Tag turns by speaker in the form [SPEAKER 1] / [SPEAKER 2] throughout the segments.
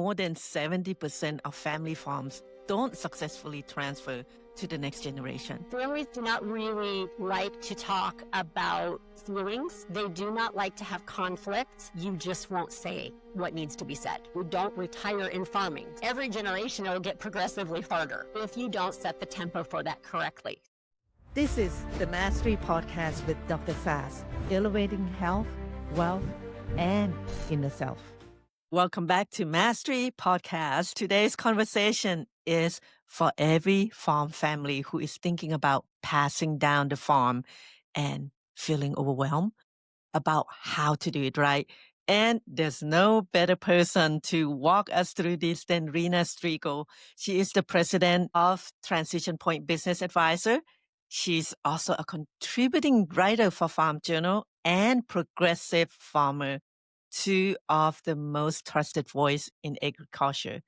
[SPEAKER 1] more than 70% of family farms don't successfully transfer to the next generation.
[SPEAKER 2] Families do not really like to talk about feelings. They do not like to have conflict. You just won't say what needs to be said. We don't retire in farming. Every generation will get progressively harder if you don't set the tempo for that correctly.
[SPEAKER 1] This is the Mastery Podcast with Dr. Sas, elevating health, wealth, and inner self. Welcome back to Mastery Podcast. Today's conversation is for every farm family who is thinking about passing down the farm and feeling overwhelmed about how to do it right. And there's no better person to walk us through this than Rena Striegel. She is the president of Transition Point Business Advisor. She's also a contributing writer for Farm Journal and Progressive Farmer, two of the most trusted voice in agriculture.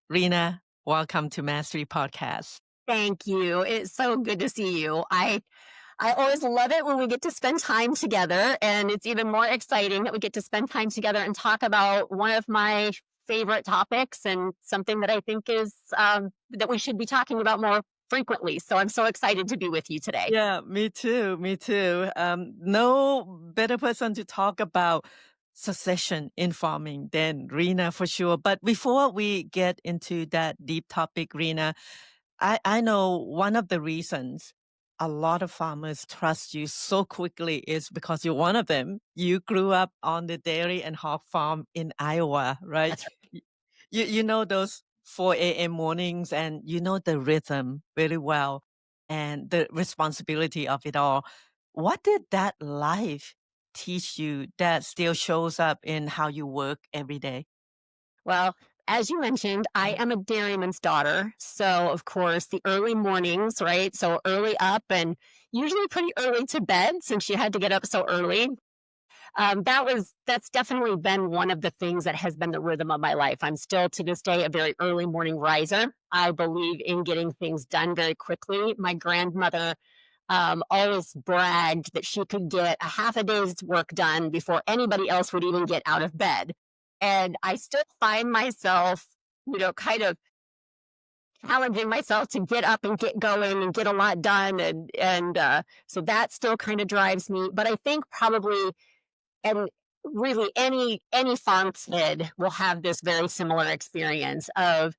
[SPEAKER 1] Rena, welcome to Mastery Podcast.
[SPEAKER 2] Thank you. It's so good to see you. I always love it when we get to spend time together, and it's even more exciting that we get to spend time together and talk about one of my favorite topics and something that I think is that we should be talking about more frequently. So I'm so excited to be with you today.
[SPEAKER 1] Yeah, me too. No better person to talk about succession in farming than Rena for sure. But before we get into that deep topic, Rena, I know one of the reasons a lot of farmers trust you so quickly is because you're one of them. You grew up on the dairy and hog farm in Iowa, right?
[SPEAKER 2] That's right.
[SPEAKER 1] You know those 4 a.m. mornings, and you know the rhythm very well and the responsibility of it all. What did that life teach you that still shows up in how you work every day?
[SPEAKER 2] Well, as you mentioned, I am a dairyman's daughter. So, of course, the early mornings, right? So early up and usually pretty early to bed since you had to get up so early. That's definitely been one of the things that has been the rhythm of my life. I'm still to this day a very early morning riser. I believe in getting things done very quickly. My grandmother always bragged that she could get a half a day's work done before anybody else would even get out of bed. And I still find myself, kind of challenging myself to get up and get going and get a lot done. And so that still kind of drives me. But I think probably, and really any farm kid will have this very similar experience of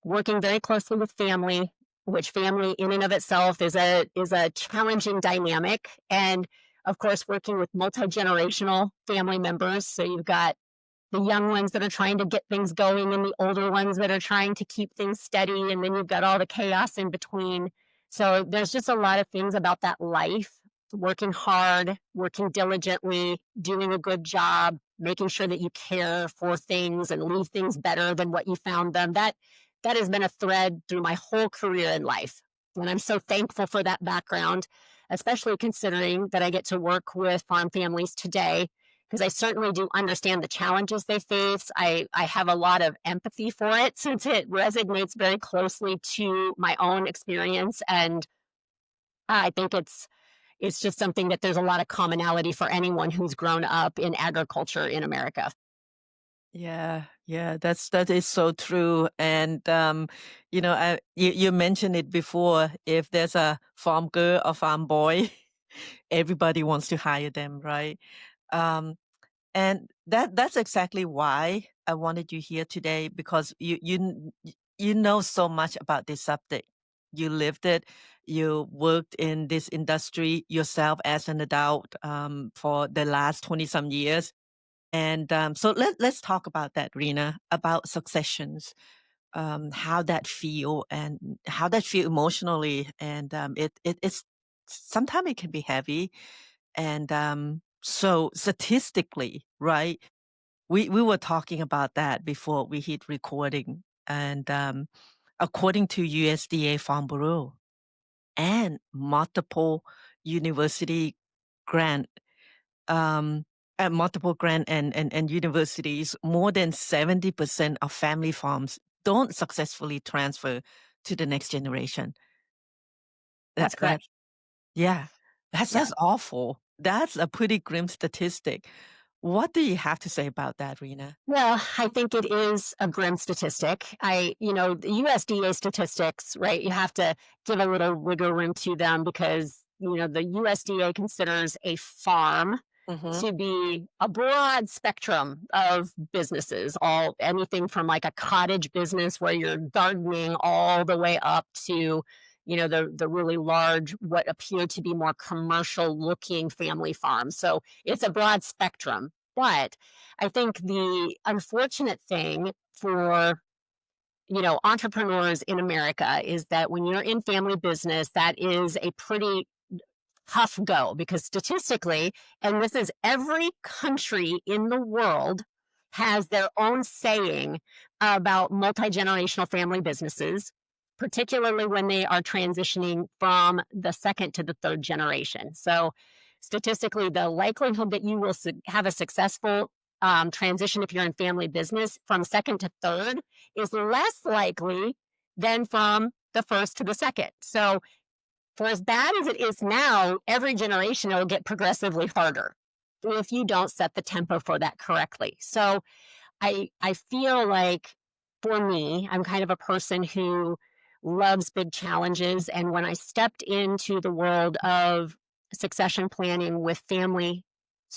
[SPEAKER 2] working very closely with family, which family in and of itself is a challenging dynamic. And of course, working with multi-generational family members. So you've got the young ones that are trying to get things going and the older ones that are trying to keep things steady. And then you've got all the chaos in between. So there's just a lot of things about that life, working hard, working diligently, doing a good job, making sure that you care for things and leave things better than what you found them. That has been a thread through my whole career in life. And I'm so thankful for that background, especially considering that I get to work with farm families today, because I certainly do understand the challenges they face. I have a lot of empathy for it since it resonates very closely to my own experience. And I think it's just something that there's a lot of commonality for anyone who's grown up in agriculture in America.
[SPEAKER 1] Yeah, that is so true. And you mentioned it before. If there's a farm girl or farm boy, everybody wants to hire them, right? Um, and that's exactly why I wanted you here today, because you know so much about this subject. You lived it. You worked in this industry yourself as an adult for the last 20 some years. And so let's talk about that, Rena, about successions, how that feel and how that feel emotionally. And it's sometimes it can be heavy. And so statistically, right? We were talking about that before we hit recording. And according to USDA Farm Bureau and multiple university grant, um, at multiple grant and universities, more than 70% of family farms don't successfully transfer to the next generation.
[SPEAKER 2] That's correct.
[SPEAKER 1] Yeah,
[SPEAKER 2] Yeah.
[SPEAKER 1] that's awful. That's a pretty grim statistic. What do you have to say about that, Rena?
[SPEAKER 2] Well, I think it is a grim statistic. The USDA statistics, right? You have to give a little wiggle room to them because, the USDA considers a farm
[SPEAKER 1] Mhm.
[SPEAKER 2] to be a broad spectrum of businesses, all anything from like a cottage business where you're gardening all the way up to, the really large, what appear to be more commercial looking family farms. So it's a broad spectrum. But I think the unfortunate thing for entrepreneurs in America is that when you're in family business, that is a pretty tough go because statistically, and this is every country in the world has their own saying about multi generational family businesses, particularly when they are transitioning from the second to the third generation. So, statistically, the likelihood that you will have a successful transition if you're in family business from second to third is less likely than from the first to the second. So, for as bad as it is now, every generation it'll get progressively harder if you don't set the tempo for that correctly. So I feel like for me, I'm kind of a person who loves big challenges. And when I stepped into the world of succession planning with family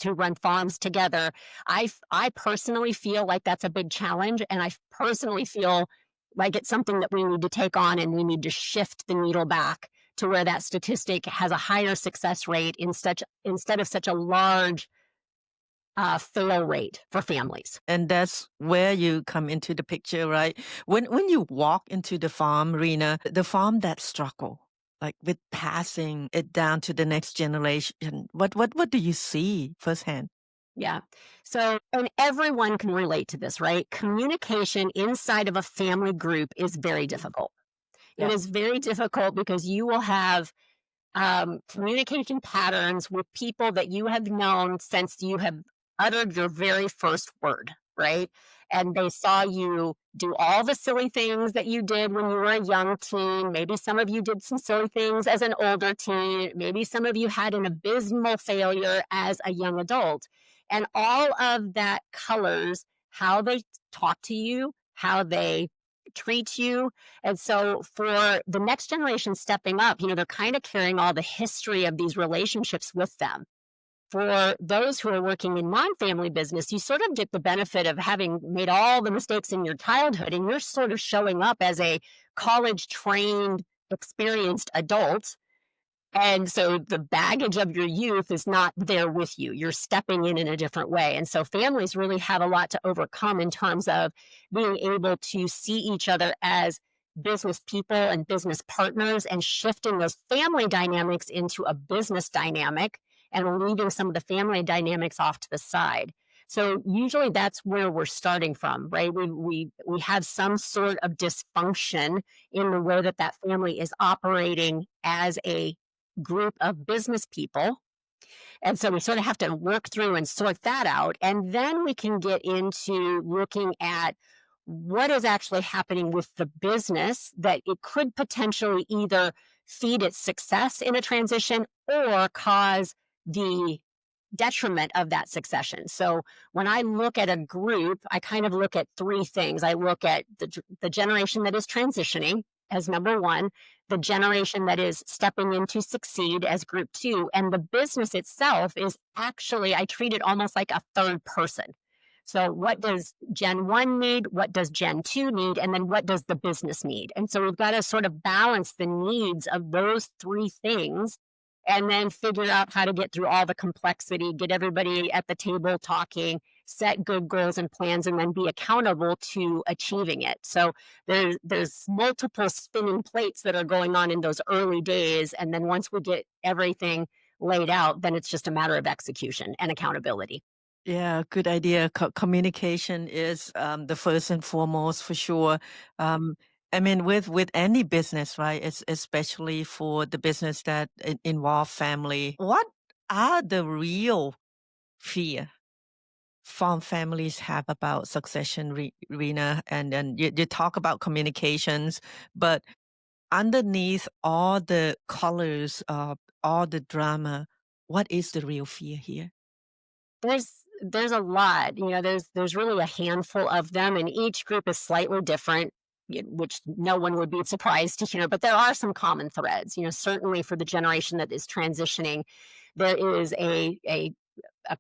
[SPEAKER 2] to run farms together, I personally feel like that's a big challenge. And I personally feel like it's something that we need to take on and we need to shift the needle back to where that statistic has a higher success rate instead of such a large fail rate for families.
[SPEAKER 1] And that's where you come into the picture, right? When you walk into the farm, Rena, the farm that struggle, like with passing it down to the next generation, what do you see firsthand?
[SPEAKER 2] Yeah. So, and everyone can relate to this, right? Communication inside of a family group is very difficult. It
[SPEAKER 1] Yeah.
[SPEAKER 2] is very difficult because you will have communication patterns with people that you have known since you have uttered your very first word, right? And they saw you do all the silly things that you did when you were a young teen. Maybe some of you did some silly things as an older teen. Maybe some of you had an abysmal failure as a young adult. And all of that colors how they talk to you, how they treat you, and so for the next generation stepping up, they're kind of carrying all the history of these relationships with them. For those who are working in non-family business, you sort of get the benefit of having made all the mistakes in your childhood, and you're sort of showing up as a college trained, experienced adult, and so the baggage of your youth is not there with you. You're stepping in a different way. And so families really have a lot to overcome in terms of being able to see each other as business people and business partners and shifting those family dynamics into a business dynamic and leaving some of the family dynamics off to the side. So usually that's where we're starting from, right? We have some sort of dysfunction in the way that that family is operating as a group of business people. And so we sort of have to work through and sort that out. And then we can get into looking at what is actually happening with the business that it could potentially either feed its success in a transition or cause the detriment of that succession. So when I look at a group, I kind of look at three things. I look at the generation that is transitioning as number one, the generation that is stepping in to succeed as group two, and the business itself is actually, I treat it almost like a third person. So, what does Gen 1 need? What does Gen 2 need? And then what does the business need? And so, we've got to sort of balance the needs of those three things and then figure out how to get through all the complexity, get everybody at the table talking, set good goals and plans, and then be accountable to achieving it. So there's multiple spinning plates that are going on in those early days. And then once we get everything laid out, then it's just a matter of execution and accountability.
[SPEAKER 1] Yeah, good idea. Communication is the first and foremost for sure. Um, I mean, with any business, right? It's especially for the business that involve family. What are the real fear farm families have about succession, Rena? And you talk about communications, but underneath all the colors of all the drama, what is the real fear here?
[SPEAKER 2] there's a lot. There's really a handful of them, and each group is slightly different, which no one would be surprised to hear. But there are some common threads. Certainly for the generation that is transitioning, there is a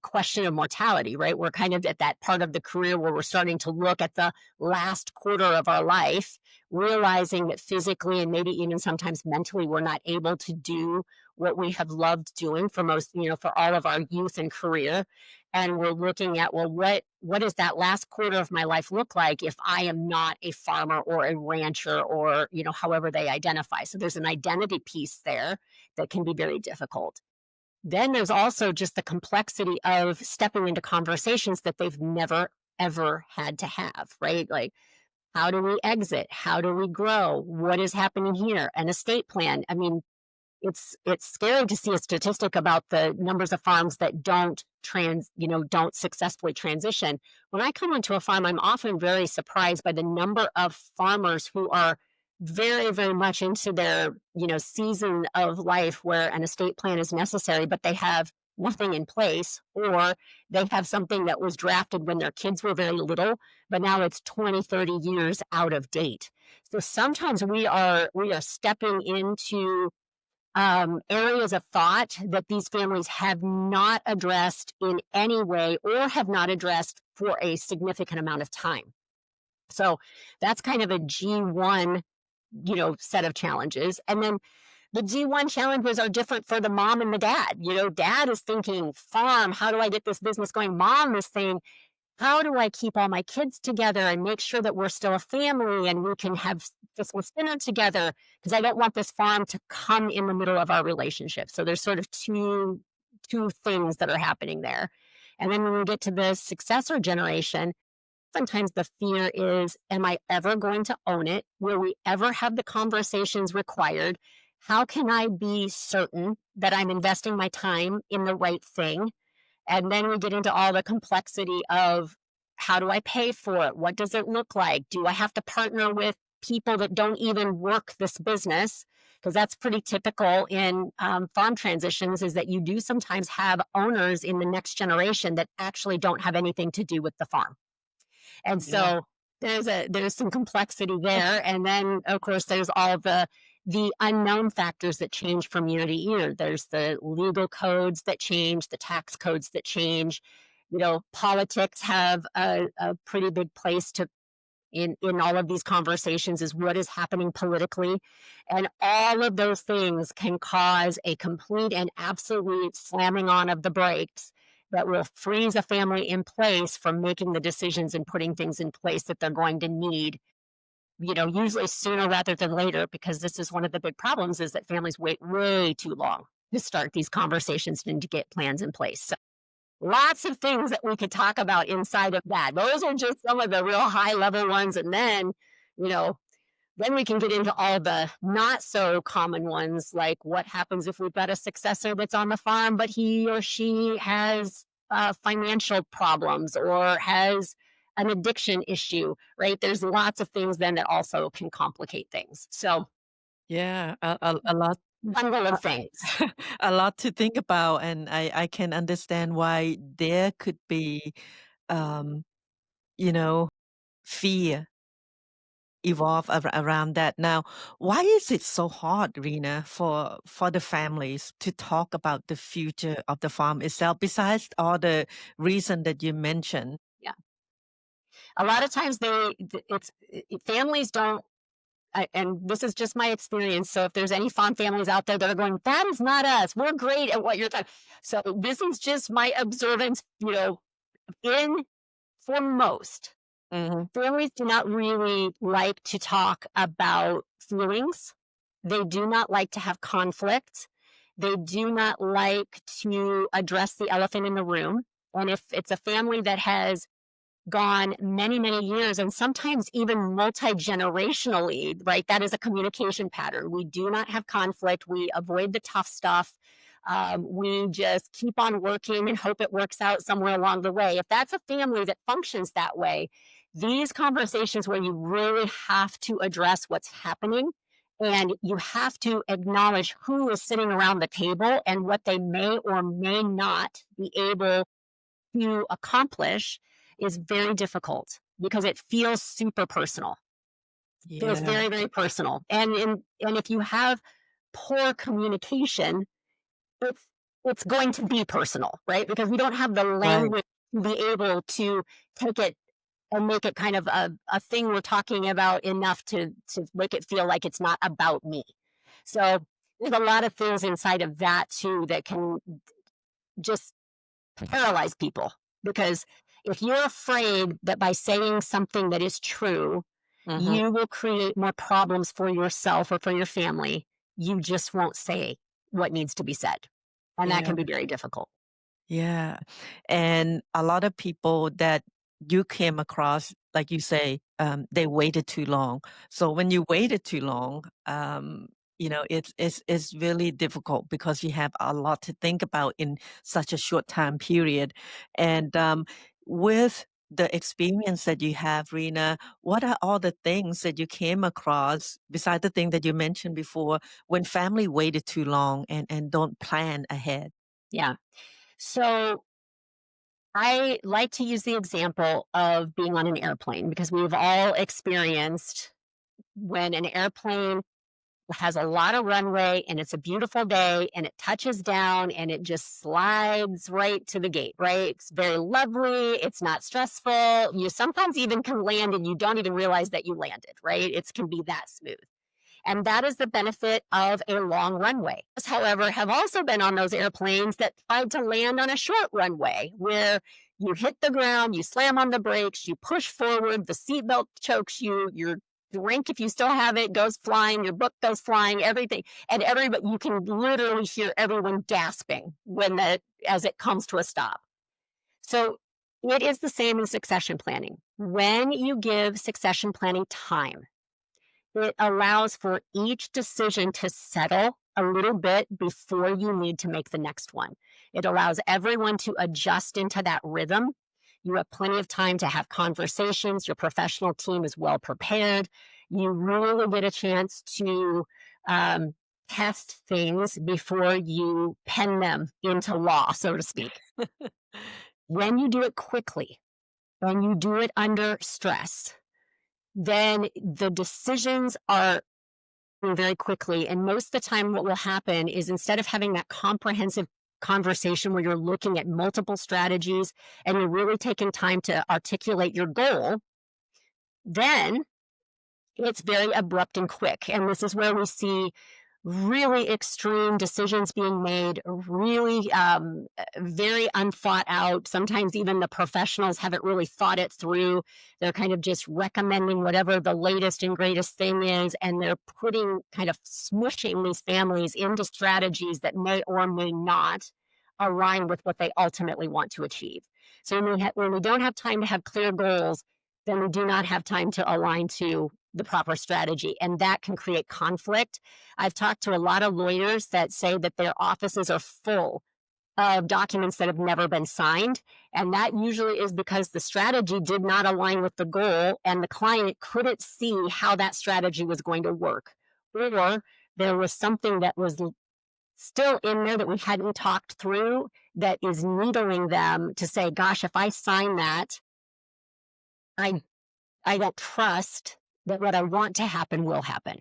[SPEAKER 2] question of mortality, right? We're kind of at that part of the career where we're starting to look at the last quarter of our life, realizing that physically and maybe even sometimes mentally, we're not able to do what we have loved doing for for all of our youth and career. And we're looking at, well, what does that last quarter of my life look like if I am not a farmer or a rancher or, however they identify. So there's an identity piece there that can be very difficult. Then there's also just the complexity of stepping into conversations that they've never, ever had to have, right? Like, how do we exit? How do we grow? What is happening here? An estate plan. I mean, it's scary to see a statistic about the numbers of farms that don't successfully transition. When I come onto a farm, I'm often very surprised by the number of farmers who are very, very much into their, season of life where an estate plan is necessary, but they have nothing in place, or they have something that was drafted when their kids were very little, but now it's 20, 30 years out of date. So sometimes we are stepping into areas of thought that these families have not addressed in any way or have not addressed for a significant amount of time. So that's kind of a G1, set of challenges. And then the G1 challenges are different for the mom and the dad. Dad is thinking farm, how do I get this business going? Mom is saying, how do I keep all my kids together and make sure that we're still a family and we can have Christmas dinner together? Because I don't want this farm to come in the middle of our relationship. So there's sort of two things that are happening there. And then when we get to the successor generation, sometimes the fear is, am I ever going to own it? Will we ever have the conversations required? How can I be certain that I'm investing my time in the right thing? And then we get into all the complexity of, how do I pay for it? What does it look like? Do I have to partner with people that don't even work this business? Because that's pretty typical in farm transitions, is that you do sometimes have owners in the next generation that actually don't have anything to do with the farm. And
[SPEAKER 1] Yeah.
[SPEAKER 2] so there's some complexity there. And then, of course, there's all the unknown factors that change from year to year. There's the legal codes that change, the tax codes that change. Politics have a pretty big place in all of these conversations, is what is happening politically. And all of those things can cause a complete and absolute slamming on of the brakes that will freeze a family in place from making the decisions and putting things in place that they're going to need, usually sooner rather than later, because this is one of the big problems, is that families wait way too long to start these conversations and to get plans in place. So lots of things that we could talk about inside of that. Those are just some of the real high level ones. And then, you know, then we can get into all the not so common ones, like what happens if we've got a successor that's on the farm, but he or she has financial problems or has an addiction issue, right? There's lots of things then that also can complicate things. So,
[SPEAKER 1] Yeah, a lot
[SPEAKER 2] bundle
[SPEAKER 1] uh,
[SPEAKER 2] of things.
[SPEAKER 1] a lot to think about, and I can understand why there could be, um, you know, fear evolve around that. Now, why is it so hard, Rena, for the families to talk about the future of the farm itself, besides all the reason that you mentioned?
[SPEAKER 2] Yeah. A lot of times families don't, and this is just my experience. So if there's any farm families out there that are going, that is not us. We're great at what you're talking. So this is just my observance, in for most
[SPEAKER 1] Mhm.
[SPEAKER 2] families do not really like to talk about feelings. They do not like to have conflict. They do not like to address the elephant in the room. And if it's a family that has gone many, many years and sometimes even multi-generationally, right? That is a communication pattern. We do not have conflict. We avoid the tough stuff. We just keep on working and hope it works out somewhere along the way. If that's a family that functions that way, these conversations where you really have to address what's happening and you have to acknowledge who is sitting around the table and what they may or may not be able to accomplish is very difficult because it feels super personal. Feels
[SPEAKER 1] Yeah,
[SPEAKER 2] very, very personal. And if you have poor communication, it's it's going to be personal, right? Because we don't have the
[SPEAKER 1] right.
[SPEAKER 2] language to be able to take it and make it kind of a thing we're talking about enough to make it feel like it's not about me. So there's a lot of things inside of that too that can just paralyze people because if you're afraid that by saying something that is true,
[SPEAKER 1] Mhm.
[SPEAKER 2] you will create more problems for yourself or for your family, you just won't say what needs to be said. And that
[SPEAKER 1] Yeah.
[SPEAKER 2] can be very difficult.
[SPEAKER 1] Yeah. And a lot of people that you came across, like you say, they waited too long. So when you waited too long, it's really difficult because you have a lot to think about in such a short time period. And with the experience that you have, Rena, what are all the things that you came across besides the thing that you mentioned before when family waited too long and don't plan ahead?
[SPEAKER 2] Yeah. So I like to use the example of being on an airplane because we've all experienced when an airplane has a lot of runway and it's a beautiful day and it touches down and it just slides right to the gate, right? It's very lovely. It's not stressful. You sometimes even can land and you don't even realize that you landed, right? It can be that smooth. And that is the benefit of a long runway. However, have also been on those airplanes that tried to land on a short runway where you hit the ground, you slam on the brakes, you push forward, the seatbelt chokes you, your drink, if you still have it, goes flying, your book goes flying, everything. And everybody, you can literally hear everyone gasping as it comes to a stop. So it is the same in succession planning. When you give succession planning time, it allows for each decision to settle a little bit before you need to make the next one. It allows everyone to adjust into that rhythm. You have plenty of time to have conversations. Your professional team is well prepared. You really get a chance to um, test things before you pen them into law, so to speak. When you do it quickly and you do it under stress, then the decisions are very quickly. And most of the time, what will happen is instead of having that comprehensive conversation where you're looking at multiple strategies and you're really taking time to articulate your goal, then it's very abrupt and quick. And this is where we see really extreme decisions being made, really very unthought out. Sometimes even the professionals haven't really thought it through. They're kind of just recommending whatever the latest and greatest thing is, and they're putting kind of smushing these families into strategies that may or may not align with what they ultimately want to achieve. So when we don't have time to have clear goals, then we do not have time to align to the proper strategy, and that can create conflict. I've talked to a lot of lawyers that say that their offices are full of documents that have never been signed. And that usually is because the strategy did not align with the goal, and the client couldn't see how that strategy was going to work. Or there was something that was still in there that we hadn't talked through that is needling them to say, gosh, if I sign that, I, I don't trust that what I want to happen will happen.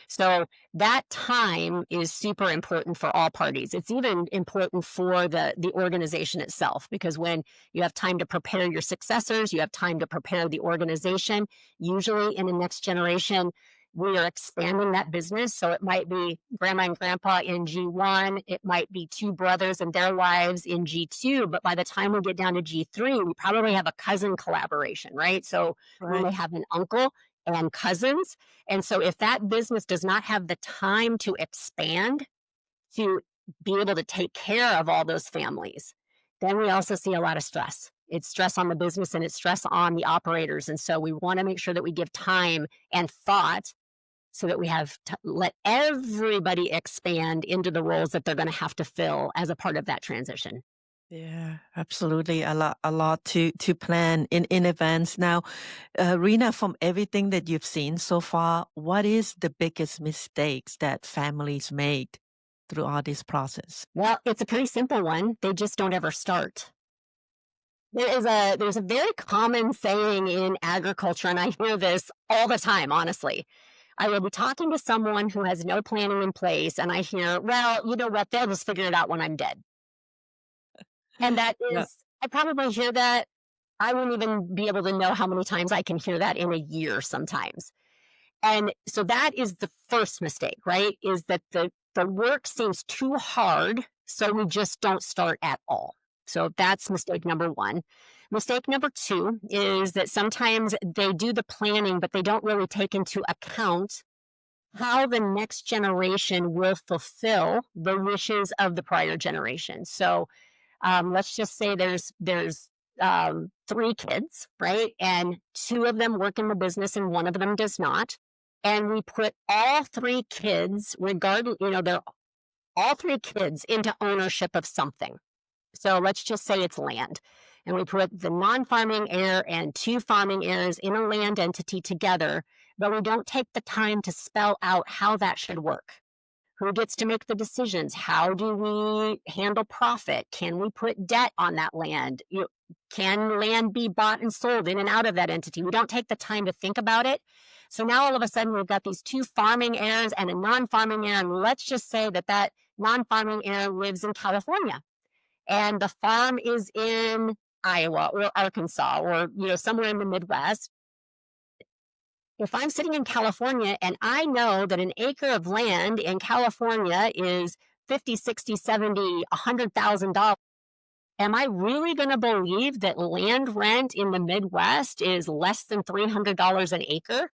[SPEAKER 2] So that time is super important for all parties. It's even important for the organization itself because when you have time to prepare your successors, you have time to prepare the organization. Usually in the next generation, we are expanding that business. So it might be grandma and grandpa in G1, it might be two brothers and their wives in G2. But by the time we get down to G3, we probably have a cousin collaboration, right? So we
[SPEAKER 1] Right.
[SPEAKER 2] may have an uncle and cousins, and so if that business does not have the time to expand to be able to take care of all those families, then we also see a lot of stress. It's stress on the business and it's stress on the operators. And so we want to make sure that we give time and thought so that we have let everybody expand into the roles that they're going to have to fill as a part of that transition.
[SPEAKER 1] Yeah, absolutely. A lot to plan in advance. Now, Rena, from everything that you've seen so far, what is the biggest mistakes that families make throughout this process?
[SPEAKER 2] Well, it's a pretty simple one. They just don't ever start. There's a very common saying in agriculture, and I hear this all the time, honestly. I will be talking to someone who has no planning in place, and I hear, "Well, you know what? They'll just figure it out when I'm dead." And that
[SPEAKER 1] Yeah.
[SPEAKER 2] is, I probably hear that. I wouldn't even be able to know how many times I can hear that in a year sometimes. And so that is the first mistake, right? Is that the work seems too hard, so we just don't start at all. So that's mistake number one. Mistake number two is that sometimes they do the planning, but they don't really take into account how the next generation will fulfill the wishes of the prior generation. So let's just say there's three kids, right? And two of them work in the business and one of them does not. And we put all three kids, regardless, they're all three kids into ownership of something. So let's just say it's land. And we put the non farming heir and two farming heirs in a land entity together, but we don't take the time to spell out how that should work. Who gets to make the decisions? How do we handle profit? Can we put debt on that land? Can land be bought and sold in and out of that entity? We don't take the time to think about it. So now all of a sudden we've got these two farming heirs and a non-farming heir. And let's just say that non-farming heir lives in California and the farm is in Iowa or Arkansas or somewhere in the Midwest. If I'm sitting in California and I know that an acre of land in California is 50, 60, 70, $100,000, am I really going to believe that land rent in the Midwest is less than $300 an acre?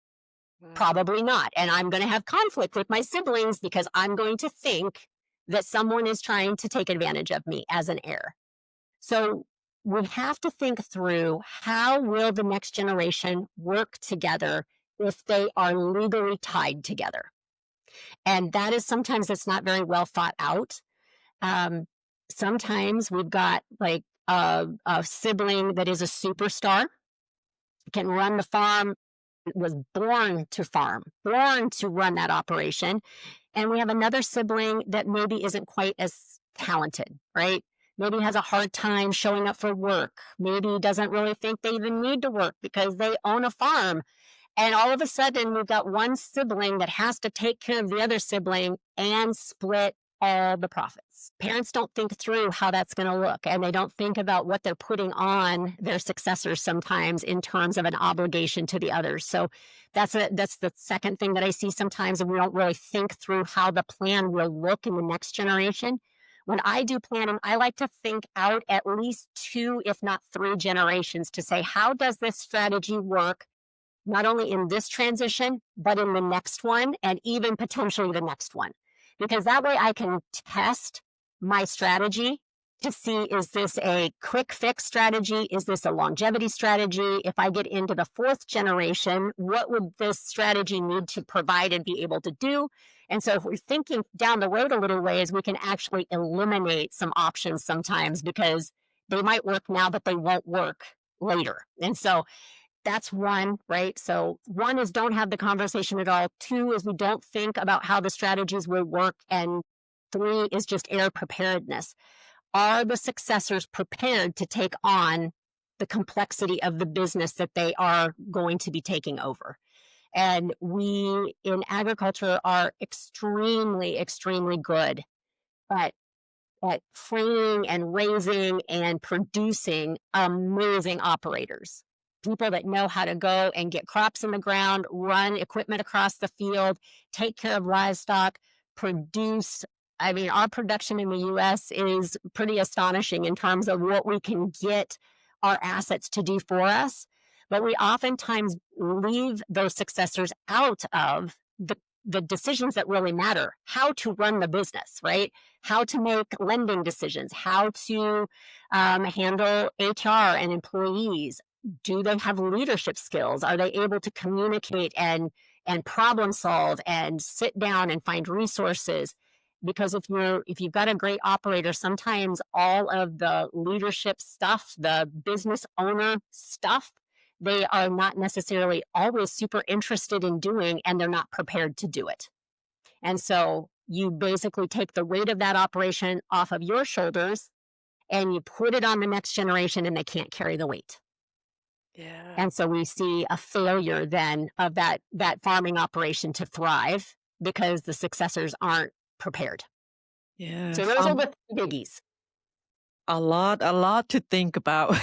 [SPEAKER 1] Mm.
[SPEAKER 2] Probably not. And I'm going to have conflict with my siblings because I'm going to think that someone is trying to take advantage of me as an heir. So we have to think through, how will the next generation work together if they are legally tied together? And that is sometimes it's not very well thought out. Um, Sometimes we've got like a sibling that is a superstar, can run the farm, was born to farm, born to run that operation. And we have another sibling that maybe isn't quite as talented, right? Maybe has a hard time showing up for work. Maybe doesn't really think they even need to work because they own a farm. And all of a sudden, we've got one sibling that has to take care of the other sibling and split all the profits. Parents don't think through how that's going to look, and they don't think about what they're putting on their successors sometimes in terms of an obligation to the others. So that's the second thing that I see sometimes, and we don't really think through how the plan will look in the next generation. When I do planning, I like to think out at least two, if not three generations to say, how does this strategy work not only in this transition, but in the next one and even potentially the next one. Because that way I can test my strategy to see, is this a quick fix strategy? Is this a longevity strategy? If I get into the fourth generation, what would this strategy need to provide and be able to do? And so if we're thinking down the road a little ways, we can actually eliminate some options sometimes because they might work now, but they won't work later. And so that's one, right? So one is don't have the conversation at all. Two is we don't think about how the strategies will work. And three is just heir preparedness. Are the successors prepared to take on the complexity of the business that they are going to be taking over? And we in agriculture are extremely, extremely good at training and raising and producing amazing operators. People that know how to go and get crops in the ground, run equipment across the field, take care of livestock, produce. I mean, our production in the US is pretty astonishing in terms of what we can get our assets to do for us. But we oftentimes leave those successors out of the decisions that really matter, how to run the business, right? How to make lending decisions, how to handle HR and employees. Do they have leadership skills? Are they able to communicate and problem solve and sit down and find resources? Because if you've got a great operator, sometimes all of the leadership stuff, the business owner stuff, they are not necessarily always super interested in doing, and they're not prepared to do it. And so you basically take the weight of that operation off of your shoulders and you put it on the next generation and they can't carry the weight.
[SPEAKER 1] Yeah.
[SPEAKER 2] And so we see a failure then of that farming operation to thrive because the successors aren't prepared.
[SPEAKER 1] Yeah.
[SPEAKER 2] So those are the biggies.
[SPEAKER 1] A lot to think about.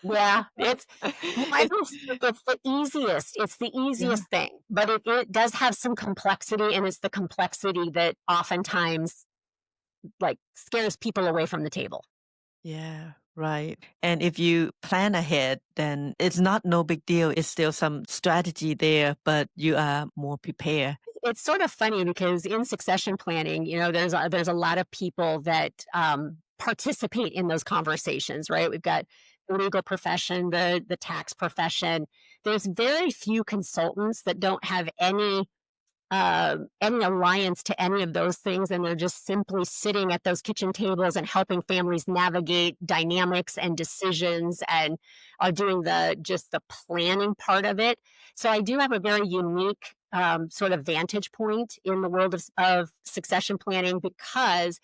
[SPEAKER 2] Yeah, it's well, I
[SPEAKER 1] It
[SPEAKER 2] don't think it's the easiest. It's the
[SPEAKER 1] Yeah,
[SPEAKER 2] easiest thing, but it does have some complexity, and it's the complexity that oftentimes like scares people away from the table.
[SPEAKER 1] yeah, right. And if you plan ahead, then it's not no big deal. It's still some strategy there, but you are more prepared.
[SPEAKER 2] It's sort of funny because in succession planning, there's a lot of people that participate in those conversations, right? We've got the legal profession, the tax profession. There's very few consultants that don't have any alliance to any of those things, and they're just simply sitting at those kitchen tables and helping families navigate dynamics and decisions, and are doing the planning part of it. So I do have a very unique sort of vantage point in the world of succession planning because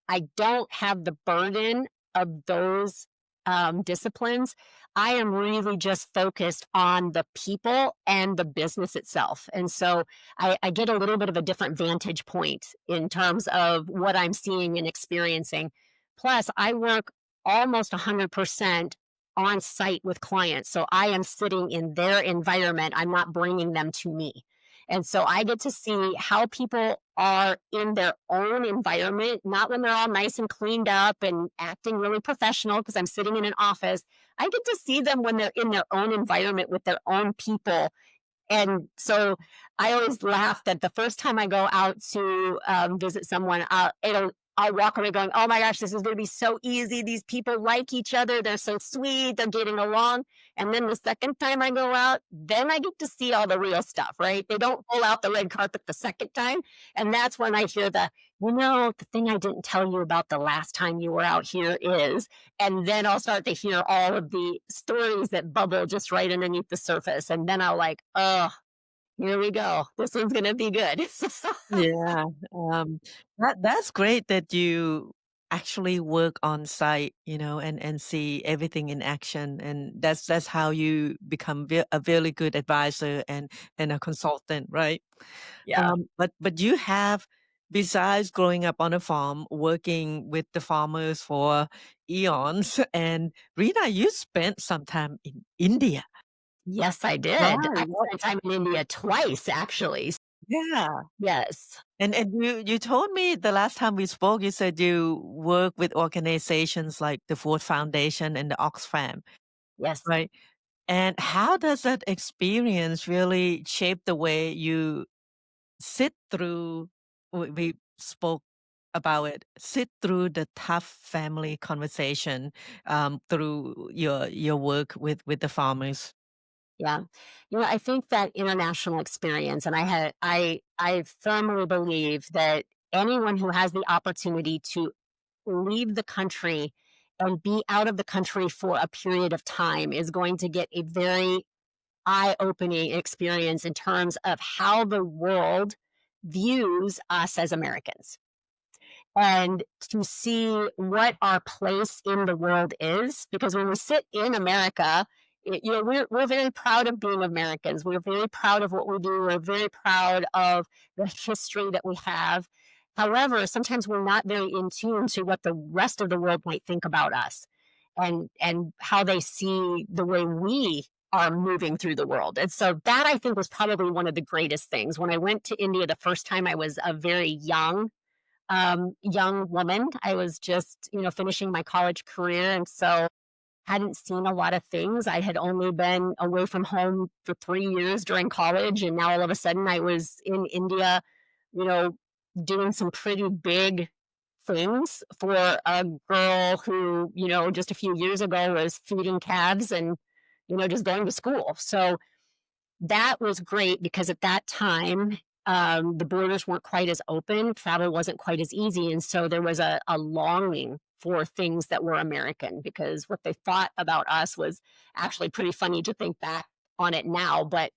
[SPEAKER 2] I don't have the burden of those disciplines. I am really just focused on the people and the business itself. And so I get a little bit of a different vantage point in terms of what I'm seeing and experiencing. Plus, I work almost 100% on site with clients. So I am sitting in their environment. I'm not bringing them to me. And so I get to see how people are in their own environment, not when they're all nice and cleaned up and acting really professional because I'm sitting in an office. I get to see them when they're in their own environment with their own people, and so I always laugh that the first time I go out to visit someone, I'll walk away going, "Oh my gosh, this is going to be so easy. These people like each other. They're so sweet. They're getting along." And then the second time I go out, then I get to see all the real stuff, right? They don't pull out the red carpet the second time, and that's when I hear the thing I didn't tell you about the last time you were out here is, and then I'll start to hear all of the stories that bubble just right underneath the surface. And then I'll like, oh, here we go. This one's gonna be good.
[SPEAKER 1] Yeah, that's great that you actually work on site, and see everything in action, and that's how you become a really good advisor and a consultant, right?
[SPEAKER 2] Yeah.
[SPEAKER 1] But you have, besides growing up on a farm, working with the farmers for eons, and Rena, you spent some time in India.
[SPEAKER 2] Yes, I did. I
[SPEAKER 1] Right, right.
[SPEAKER 2] spent time in India twice, actually.
[SPEAKER 1] Yeah.
[SPEAKER 2] Yes.
[SPEAKER 1] And you told me the last time we spoke, you said you work with organizations like the Ford Foundation and the Oxfam,
[SPEAKER 2] Yes.
[SPEAKER 1] right? And how does that experience really shape the way you sit through we spoke about it, sit through the tough family conversation, through your work with the farmers?
[SPEAKER 2] Yeah. I think that international experience, and I firmly believe that anyone who has the opportunity to leave the country and be out of the country for a period of time is going to get a very eye-opening experience in terms of how the world views us as Americans, and to see what our place in the world is. Because when we sit in America, we're very proud of being Americans. We're very proud of what we do. We're very proud of the history that we have. However, sometimes we're not very in tune to what the rest of the world might think about us, and how they see the way we are moving through the world. And so that I think was probably one of the greatest things. When I went to India the first time, I was a very young woman. I was just, finishing my college career. And so hadn't seen a lot of things. I had only been away from home for 3 years during college. And now all of a sudden I was in India, you know, doing some pretty big things for a girl who, just a few years ago was feeding calves and, just going to school. So that was great because at that time, the borders weren't quite as open, travel wasn't quite as easy, and so there was a longing for things that were American because what they thought about us was actually pretty funny to think back on it now, but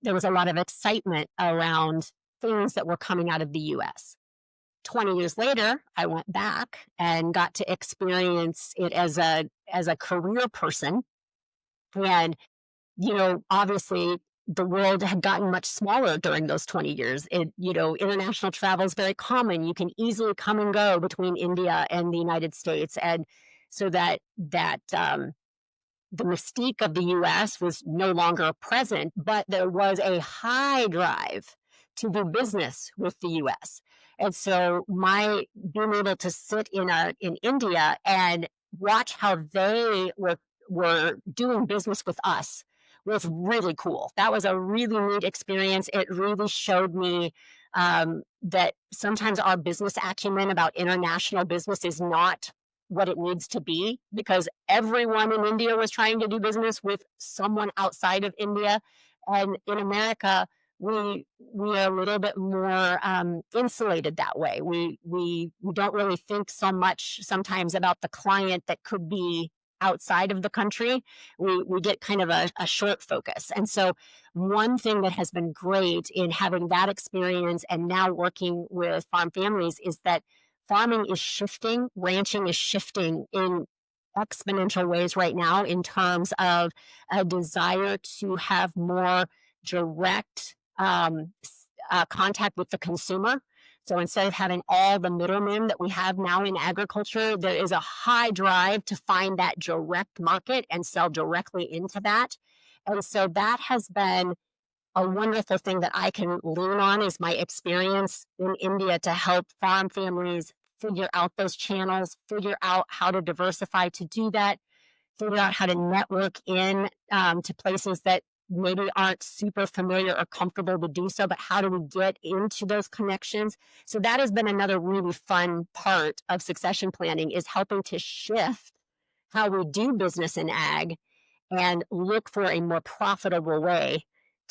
[SPEAKER 2] there was a lot of excitement around things that were coming out of the US. 20 years later, I went back and got to experience it as a career person. And, obviously the world had gotten much smaller during those 20 years. International travel is very common. You can easily come and go between India and the United States. And so the mystique of the US was no longer present, but there was a high drive to do business with the US. And so my being able to sit in India and watch how they were doing business with us was really cool. That was a really neat experience. It really showed me that sometimes our business acumen about international business is not what it needs to be, because everyone in India was trying to do business with someone outside of India. And in America, we are a little bit more insulated that way. We don't really think so much sometimes about the client that could be outside of the country. We get kind of a short focus. And so one thing that has been great in having that experience and now working with farm families is that farming is shifting, ranching is shifting in exponential ways right now in terms of a desire to have more direct contact with the consumer. So instead of having all the middlemen that we have now in agriculture, there is a high drive to find that direct market and sell directly into that. And so that has been a wonderful thing that I can lean on is my experience in India to help farm families figure out those channels, figure out how to diversify to do that, figure out how to network in to places that maybe aren't super familiar or comfortable to do so, but how do we get into those connections? So that has been another really fun part of succession planning is helping to shift how we do business in ag and look for a more profitable way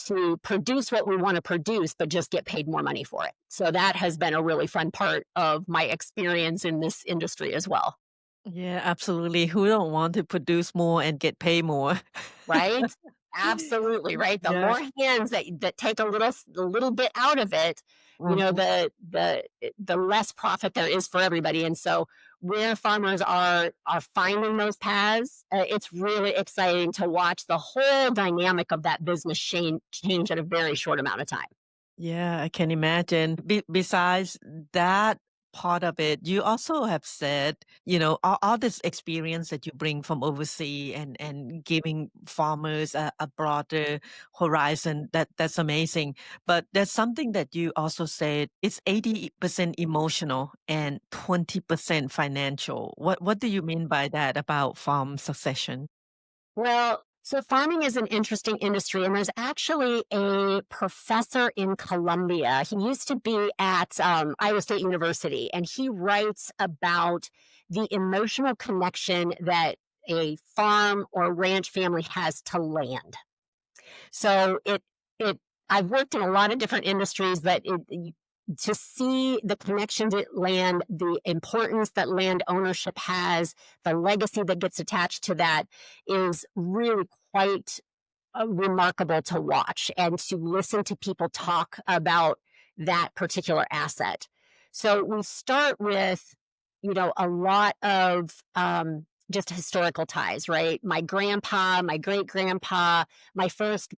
[SPEAKER 2] to produce what we want to produce, but just get paid more money for it. So that has been a really fun part of my experience in this industry as well.
[SPEAKER 1] Yeah, absolutely. Who don't want to produce more and get paid more?
[SPEAKER 2] Right? Absolutely, right? The
[SPEAKER 1] Yeah.
[SPEAKER 2] more hands that take a little bit out of it,
[SPEAKER 1] Mhm.
[SPEAKER 2] the less profit there is for everybody. And so where farmers are finding those paths, it's really exciting to watch the whole dynamic of that business change in a very short amount of time.
[SPEAKER 1] Yeah, I can imagine. Besides that part of it, you also have said, all this experience that you bring from overseas and giving farmers a broader horizon, that's amazing. But there's something that you also said, it's 80% emotional and 20% financial. What do you mean by that about farm succession?
[SPEAKER 2] Well, so farming is an interesting industry, and there's actually a professor in Columbia. He used to be at Iowa State University, and he writes about the emotional connection that a farm or ranch family has to land. So it I've worked in a lot of different industries, but to see the connection to land, the importance that land ownership has, the legacy that gets attached to that is really quite remarkable to watch and to listen to people talk about that particular asset. So we start with, a lot of just historical ties, right? My grandpa, my great grandpa, my first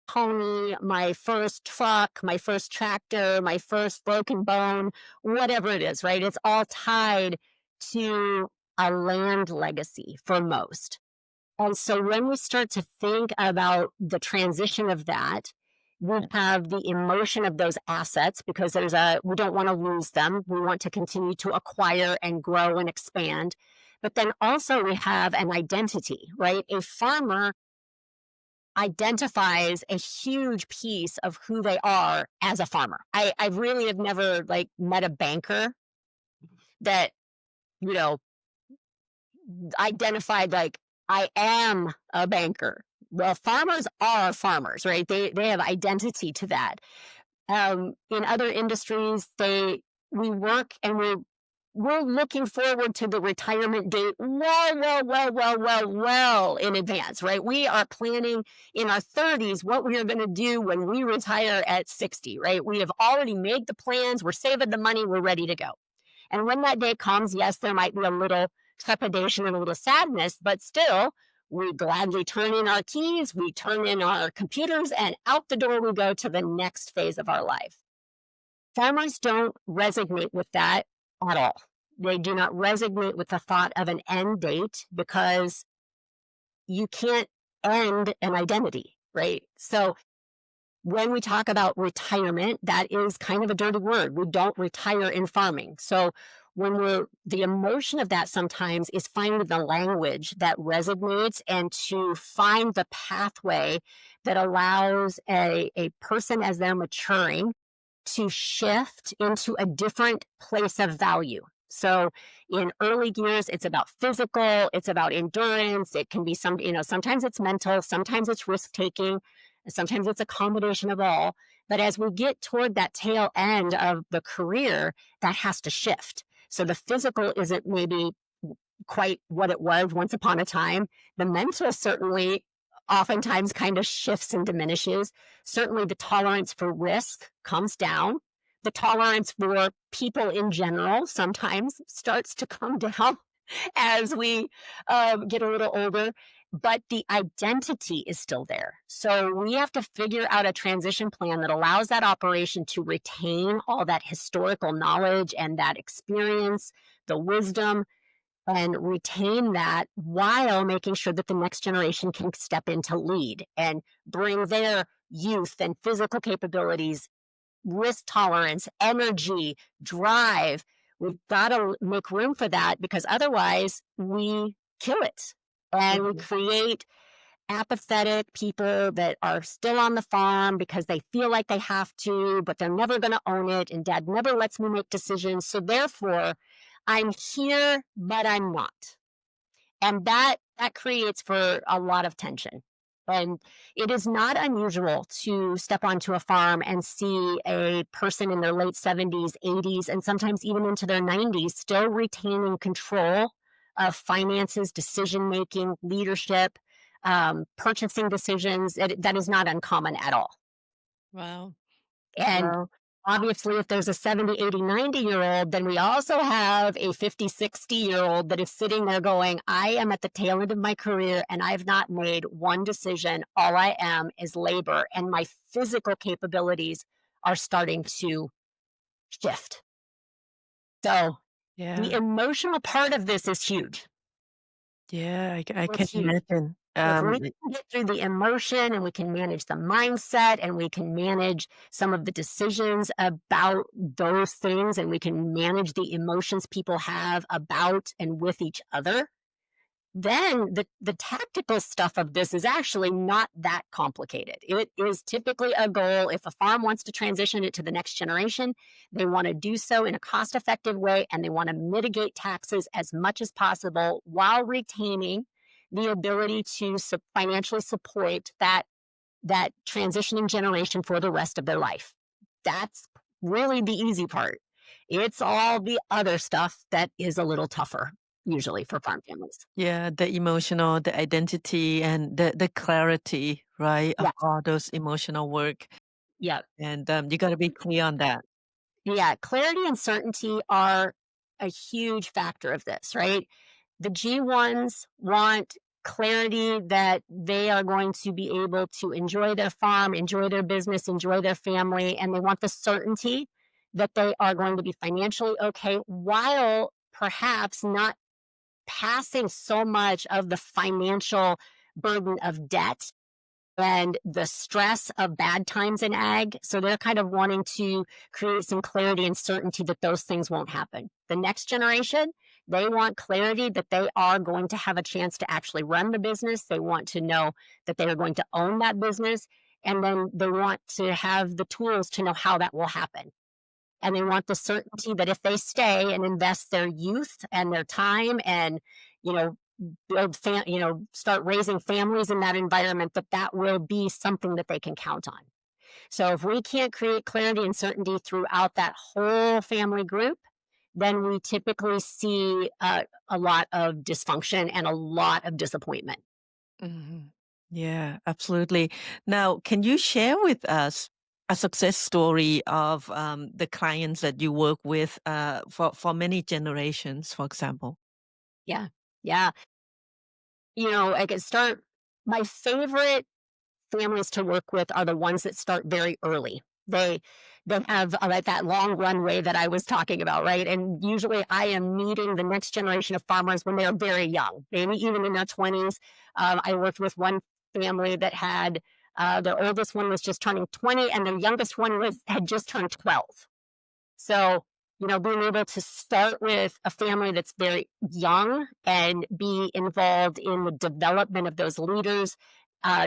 [SPEAKER 2] pony, my first truck, my first tractor, my first broken bone, whatever it is, right? It's all tied to a land legacy for most. And so when we start to think about the transition of that, we have the emotion of those assets because we don't want to lose them. We want to continue to acquire and grow and expand. But then also we have an identity, right? A farmer identifies a huge piece of who they are as a farmer. I really have never like met a banker that, you know, identified like I am a banker. Well, farmers are farmers, right? They have identity to that. In other industries, we work and we're looking forward to the retirement date well in advance, right? We are planning in our 30s what we are going to do when we retire at 60, right? We have already made the plans, we're saving the money, we're ready to go. And when that day comes, yes, there might be a little trepidation and a little sadness, but still, we gladly turn in our keys, we turn in our computers, and out the door we go to the next phase of our life. Farmers don't resonate with that at all. They do not resonate with the thought of an end date because you can't end an identity, right? So when we talk about retirement, that is kind of a dirty word. We don't retire in farming. So when the emotion of that sometimes is finding the language that resonates and to find the pathway that allows a person as they're maturing to shift into a different place of value. So in early years, it's about physical, it's about endurance. It can be sometimes it's mental, sometimes it's risk taking, sometimes it's a combination of all. But as we get toward that tail end of the career, that has to shift. So the physical isn't maybe quite what it was once upon a time. The mental certainly oftentimes kind of shifts and diminishes. Certainly, the tolerance for risk comes down. The tolerance for people in general sometimes starts to come down as we get a little older, but the identity is still there. So we have to figure out a transition plan that allows that operation to retain all that historical knowledge and that experience, the wisdom, and retain that while making sure that the next generation can step in to lead and bring their youth and physical capabilities, risk tolerance, energy, drive. We've got to make room for that because otherwise we kill it and we create apathetic people that are still on the farm because they feel like they have to, but they're never going to own it. And dad never lets me make decisions. So therefore, I'm here, but I'm not. And that creates for a lot of tension. And it is not unusual to step onto a farm and see a person in their late 70s, 80s, and sometimes even into their 90s still retaining control of finances, decision making, leadership, purchasing decisions. That is not uncommon at all.
[SPEAKER 1] Wow.
[SPEAKER 2] And
[SPEAKER 1] Wow.
[SPEAKER 2] obviously, if there's a 70, 80, 90-year-old, then we also have a 50, 60-year-old that is sitting there going, I am at the tail end of my career and I've not made one decision. All I am is labor, and my physical capabilities are starting to shift. So the
[SPEAKER 1] Yeah.
[SPEAKER 2] emotional part of this is huge.
[SPEAKER 1] Yeah, I can
[SPEAKER 2] It's huge.
[SPEAKER 1] imagine.
[SPEAKER 2] If we can get through the emotion and we can manage the mindset and we can manage some of the decisions about those things and we can manage the emotions people have about and with each other, then the tactical stuff of this is actually not that complicated. It is typically a goal. If a farm wants to transition it to the next generation, they want to do so in a cost effective way and they want to mitigate taxes as much as possible while retaining the ability to financially support that transitioning generation for the rest of their life. That's really the easy part. It's all the other stuff that is a little tougher, usually for farm families.
[SPEAKER 1] Yeah, the emotional, the identity, and the clarity, right, of
[SPEAKER 2] Yeah,
[SPEAKER 1] all those emotional work,
[SPEAKER 2] yeah,
[SPEAKER 1] and, you gotta be clear on that.
[SPEAKER 2] yeah. Clarity and certainty are a huge factor of this, right? The G1s want clarity that they are going to be able to enjoy their farm, enjoy their business, enjoy their family, and they want the certainty that they are going to be financially okay while perhaps not passing so much of the financial burden of debt and the stress of bad times in ag. So they're kind of wanting to create some clarity and certainty that those things won't happen. The next generation, they want clarity that they are going to have a chance to actually run the business. They want to know that they are going to own that business. And then they want to have the tools to know how that will happen. And they want the certainty that if they stay and invest their youth and their time and, you know, start raising families in that environment, that will be something that they can count on. So if we can't create clarity and certainty throughout that whole family group, then we typically see a lot of dysfunction and a lot of disappointment.
[SPEAKER 1] Mhm. Yeah, absolutely. Now, can you share with us a success story of the clients that you work with for many generations, for example?
[SPEAKER 2] Yeah. Yeah. I could start. My favorite families to work with are the ones that start very early. They have like that long runway that I was talking about, right? And usually I am meeting the next generation of farmers when they're very young, maybe even in their 20s. I worked with one family that had their oldest one was just turning 20 and their youngest one had just turned 12. So, being able to start with a family that's very young and be involved in the development of those leaders,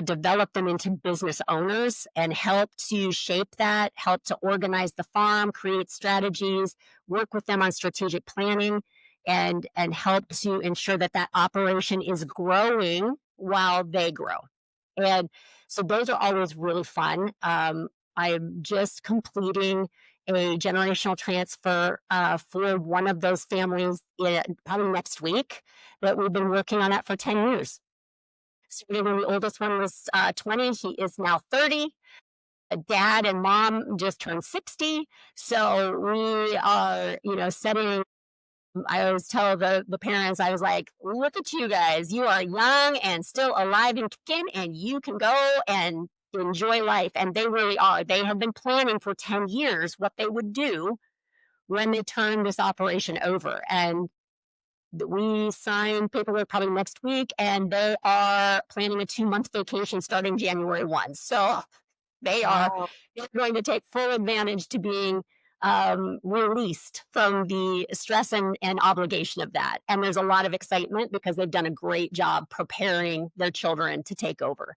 [SPEAKER 2] develop them into business owners and help to shape that, help to organize the farm, create strategies, work with them on strategic planning, and help to ensure that that operation is growing while they grow. And so those are always really fun. I'm just completing a generational transfer for one of those families probably next week that we've been working on that for 10 years. So when the oldest one was 20, he is now 30. Dad and mom just turned 60. So we are, setting I always tell the parents, I was like, look at you guys. You are young and still alive and kicking, and you can go and enjoy life. And they really are. They have been planning for 10 years what they would do when they turn this operation over. And we sign paperwork probably next week, and they are planning a 2-month vacation starting January 1. So
[SPEAKER 1] Wow.
[SPEAKER 2] they're going to take full advantage to being released from the stress and obligation of that. And there's a lot of excitement because they've done a great job preparing their children to take over.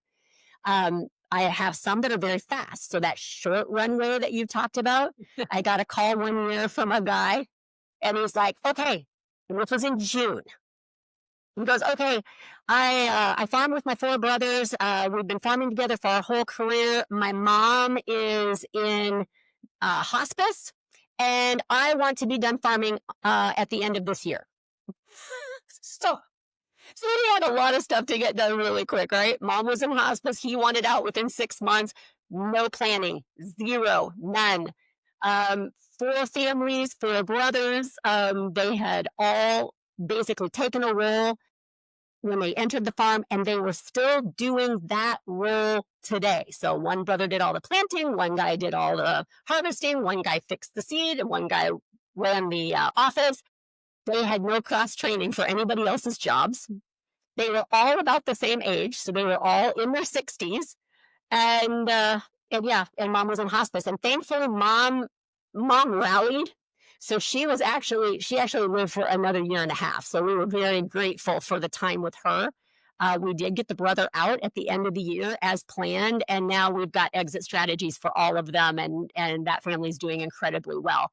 [SPEAKER 2] I have some that are very fast. So that short runway that you've talked about, I got a call one year from a guy, and he's like, "Okay," and this was in June. He goes, "Okay, I farm with my four brothers. We've been farming together for our whole career. My mom is in hospice, and I want to be done farming at the end of this year." so, so he had a lot of stuff to get done really quick, right? Mom was in hospice. He wanted out within 6 months. No planning, zero, none. Um, Four families, four brothers. They had all basically taken a role when they entered the farm, and they were still doing that role today. So one brother did all the planting, one guy did all the harvesting, one guy fixed the seed, and one guy ran the office. They had no cross training for anybody else's jobs. They were all about the same age, so they were all in their 60s, and yeah, and mom was in hospice, and thankfully, mom rallied. So she actually lived for another year and a half. So we were very grateful for the time with her. We did get the brother out at the end of the year as planned, and now we've got exit strategies for all of them, and that family's doing incredibly well.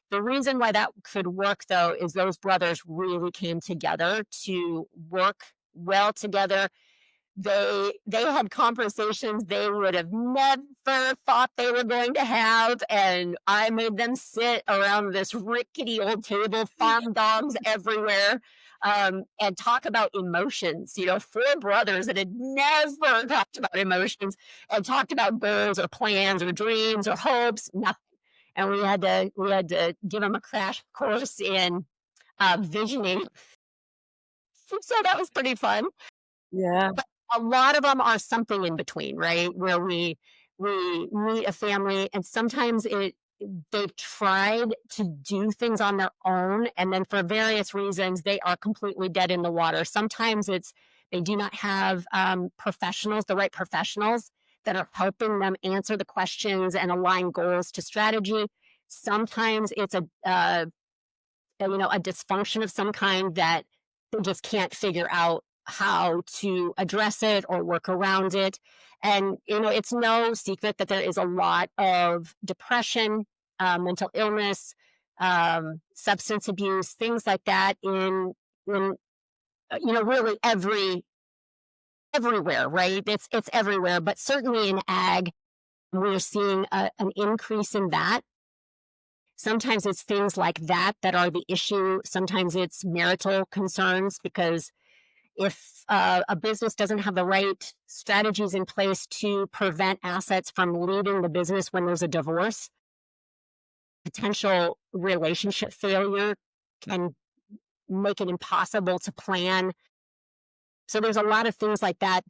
[SPEAKER 2] The reason why that could work, though, is those brothers really came together to work well together. They had conversations they would have never thought they were going to have, and I made them sit around this rickety old table, farm dogs everywhere, and talk about emotions. Four brothers that had never talked about emotions and talked about goals or plans or dreams or hopes, nothing. And we had to give them a crash course in visioning. So that was pretty fun.
[SPEAKER 1] Yeah.
[SPEAKER 2] But a lot of them are something in between, right? Where we meet a family, and sometimes they've tried to do things on their own, and then for various reasons, they are completely dead in the water. Sometimes it's they do not have professionals, the right professionals that are helping them answer the questions and align goals to strategy. Sometimes it's a dysfunction of some kind that they just can't figure out how to address it or work around it. And, it's no secret that there is a lot of depression, mental illness, substance abuse, things like that in really everywhere, right? It's everywhere, but certainly in ag, we're seeing an increase in that. Sometimes it's things like that that are the issue. Sometimes it's marital concerns because if a business doesn't have the right strategies in place to prevent assets from leaving the business when there's a divorce, potential relationship failure can make it impossible to plan. So there's a lot of things like that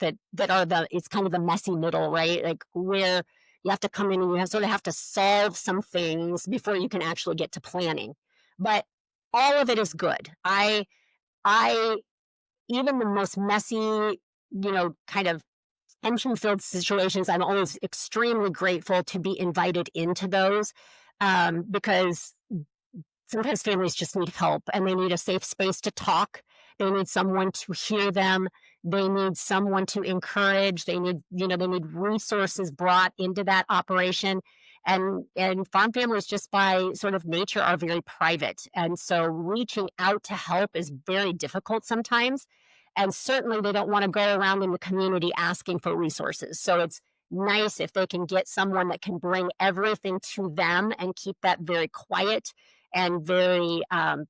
[SPEAKER 2] are it's kind of the messy middle, right? Like where you have to come in and you sort of have to solve some things before you can actually get to planning. But all of it is good. I even the most messy, kind of tension filled situations, I'm always extremely grateful to be invited into those, because sometimes families just need help and they need a safe space to talk. They need someone to hear them. They need someone to encourage. They need resources brought into that operation. And farm families just by sort of nature are very private. And so reaching out to help is very difficult sometimes. And certainly they don't want to go around in the community asking for resources. So it's nice if they can get someone that can bring everything to them and keep that very quiet and very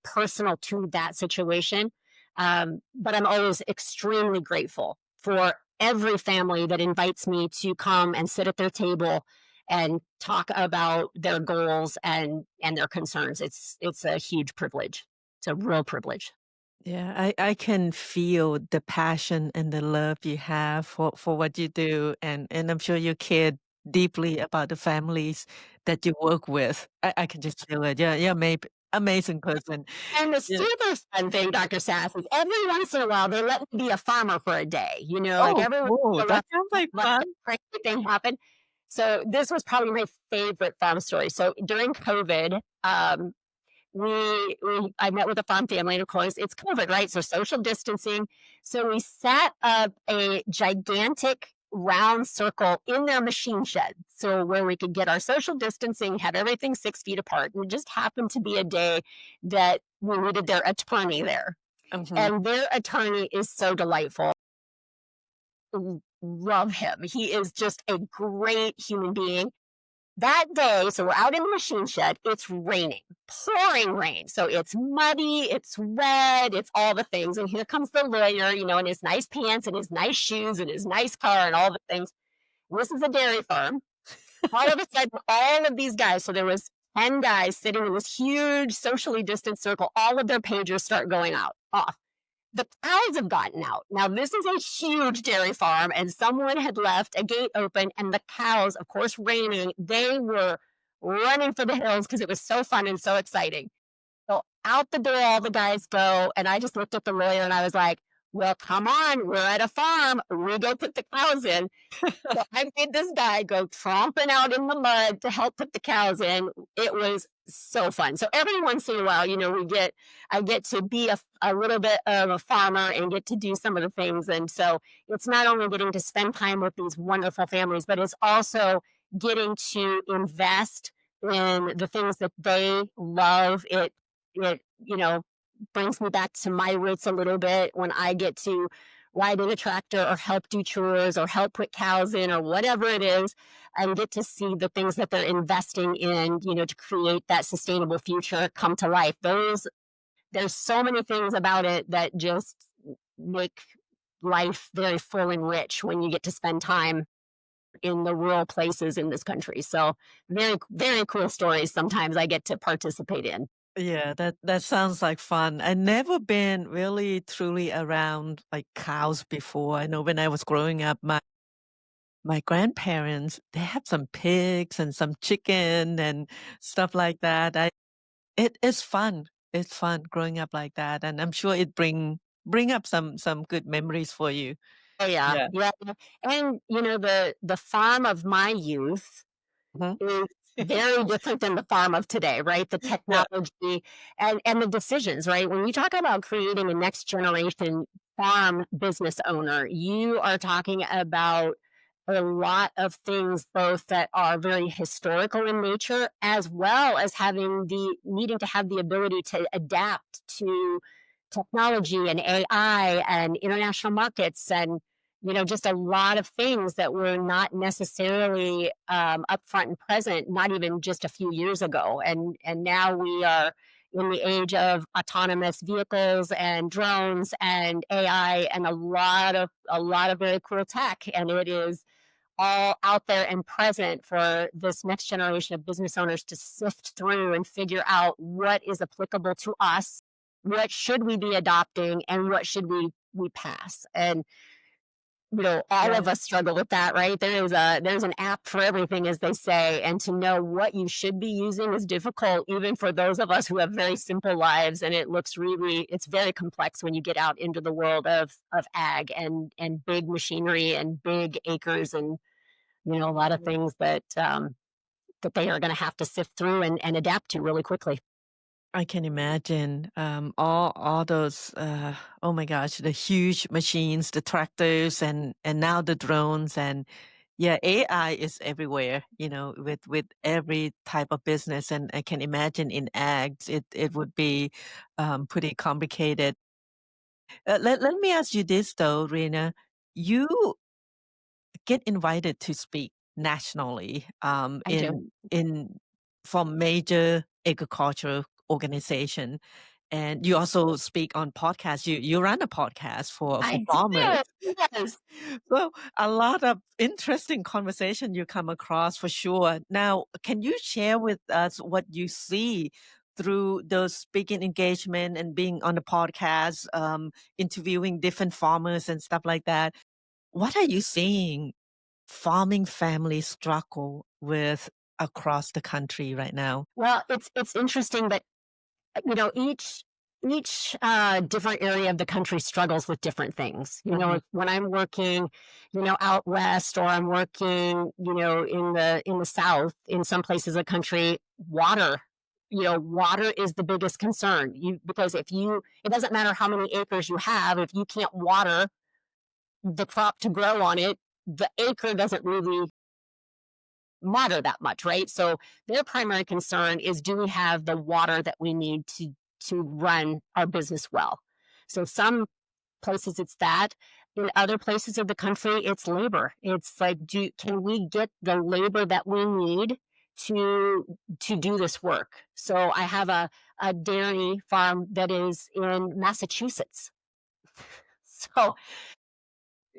[SPEAKER 2] personal to that situation. But I'm always extremely grateful for every family that invites me to come and sit at their table and talk about their goals and their concerns. It's a huge privilege. It's a real privilege.
[SPEAKER 1] Yeah, I can feel the passion and the love you have for what you do, and I'm sure you care deeply about the families that you work with. I can just feel it. Yeah, you're amazing person.
[SPEAKER 2] And the
[SPEAKER 1] Yeah.
[SPEAKER 2] super fun thing, Dr. Sass, is every once in a while they let me be a farmer for a day. Like
[SPEAKER 1] Oh,
[SPEAKER 2] every once
[SPEAKER 1] cool.
[SPEAKER 2] in a while,
[SPEAKER 1] That sounds like
[SPEAKER 2] let
[SPEAKER 1] fun.
[SPEAKER 2] a crazy thing happen. So this was probably my favorite farm story. So during COVID, I met with a farm family, and of course it's COVID, right? So social distancing. So we set up a gigantic round circle in their machine shed, so where we could get our social distancing, have everything 6 feet apart. And it just happened to be a day that we needed their attorney there,
[SPEAKER 1] Mhm.
[SPEAKER 2] and their attorney is so delightful. Love him. He is just a great human being. That day, so we're out in the machine shed, it's raining, pouring rain. So it's muddy, it's wet, it's all the things. And here comes the lawyer, in his nice pants and his nice shoes and his nice car and all the things. This is a dairy farm. All of a sudden, all of these guys, so there was 10 guys sitting in this huge socially distanced circle, all of their pagers start going out off. The cows have gotten out. Now, this is a huge dairy farm, and someone had left a gate open, and the cows, of course, raining, they were running for the hills because it was so fun and so exciting. So out the door, all the guys go, and I just looked at the lawyer and I was like, well, come on, we're at a farm. We go put the cows in. So I made this guy go tromping out in the mud to help put the cows in. It was so fun. So every once in a while, I get to be a little bit of a farmer and get to do some of the things. And so it's not only getting to spend time with these wonderful families, but it's also getting to invest in the things that they love. It brings me back to my roots a little bit when I get to ride in a tractor or help do chores or help put cows in or whatever it is, and get to see the things that they're investing in, to create that sustainable future come to life. There's so many things about it that just make life very full and rich when you get to spend time in the rural places in this country. So very, very cool stories sometimes I get to participate in.
[SPEAKER 1] Yeah, that sounds like fun. I never been really truly around like cows before. I know when I was growing up, my grandparents, they had some pigs and some chicken and stuff like that. It is fun. It's fun growing up like that, and I'm sure it bring up some good memories for you.
[SPEAKER 2] Oh yeah,
[SPEAKER 1] Yeah.
[SPEAKER 2] yeah, and the farm of my youth
[SPEAKER 1] Mhm.
[SPEAKER 2] is very different than the farm of today, right? The
[SPEAKER 1] Yeah.
[SPEAKER 2] technology and the decisions, right? When you talk about creating a next generation farm business owner, you are talking about a lot of things both that are very historical in nature as well as having the needing to have the ability to adapt to technology and AI and international markets and just a lot of things that were not necessarily upfront and present, not even just a few years ago. And now we are in the age of autonomous vehicles and drones and AI and a lot of very cool tech. And it is all out there and present for this next generation of business owners to sift through and figure out what is applicable to us, what should we be adopting, and what should we pass. And all of
[SPEAKER 1] Yeah.
[SPEAKER 2] us struggle with that, right? There's an app for everything, as they say, and to know what you should be using is difficult, even for those of us who have very simple lives. And it's very complex when you get out into the world of ag and big machinery and big acres and a lot of things that they are going to have to sift through and adapt to really quickly.
[SPEAKER 1] I can imagine, all those, oh my gosh, the huge machines, the tractors, and now the drones, and yeah, AI is everywhere, with every type of business, and I can imagine in ags, it would be, pretty complicated. Let me ask you this though, Rena. You get invited to speak nationally,
[SPEAKER 2] I do.
[SPEAKER 1] in from major agricultural organization, and you also speak on podcasts. You run a podcast for
[SPEAKER 2] I
[SPEAKER 1] farmers.
[SPEAKER 2] do. Yes.
[SPEAKER 1] So a lot of interesting conversation you come across for sure. Now, can you share with us what you see through those speaking engagement and being on the podcast, interviewing different farmers and stuff like that? What are you seeing farming families struggle with across the country right now?
[SPEAKER 2] Well, it's interesting that each different area of the country struggles with different things.
[SPEAKER 1] Mhm.
[SPEAKER 2] When I'm working, out west, or I'm working, in the south, in some places of the country, water is the biggest concern. Because it doesn't matter how many acres you have, if you can't water the crop to grow on it, the acre doesn't really matter that much, right? So their primary concern is, do we have the water that we need to run our business well? So some places it's that. In other places of the country, it's labor. It's like, can we get the labor that we need to do this work? So I have a dairy farm that is in Massachusetts. So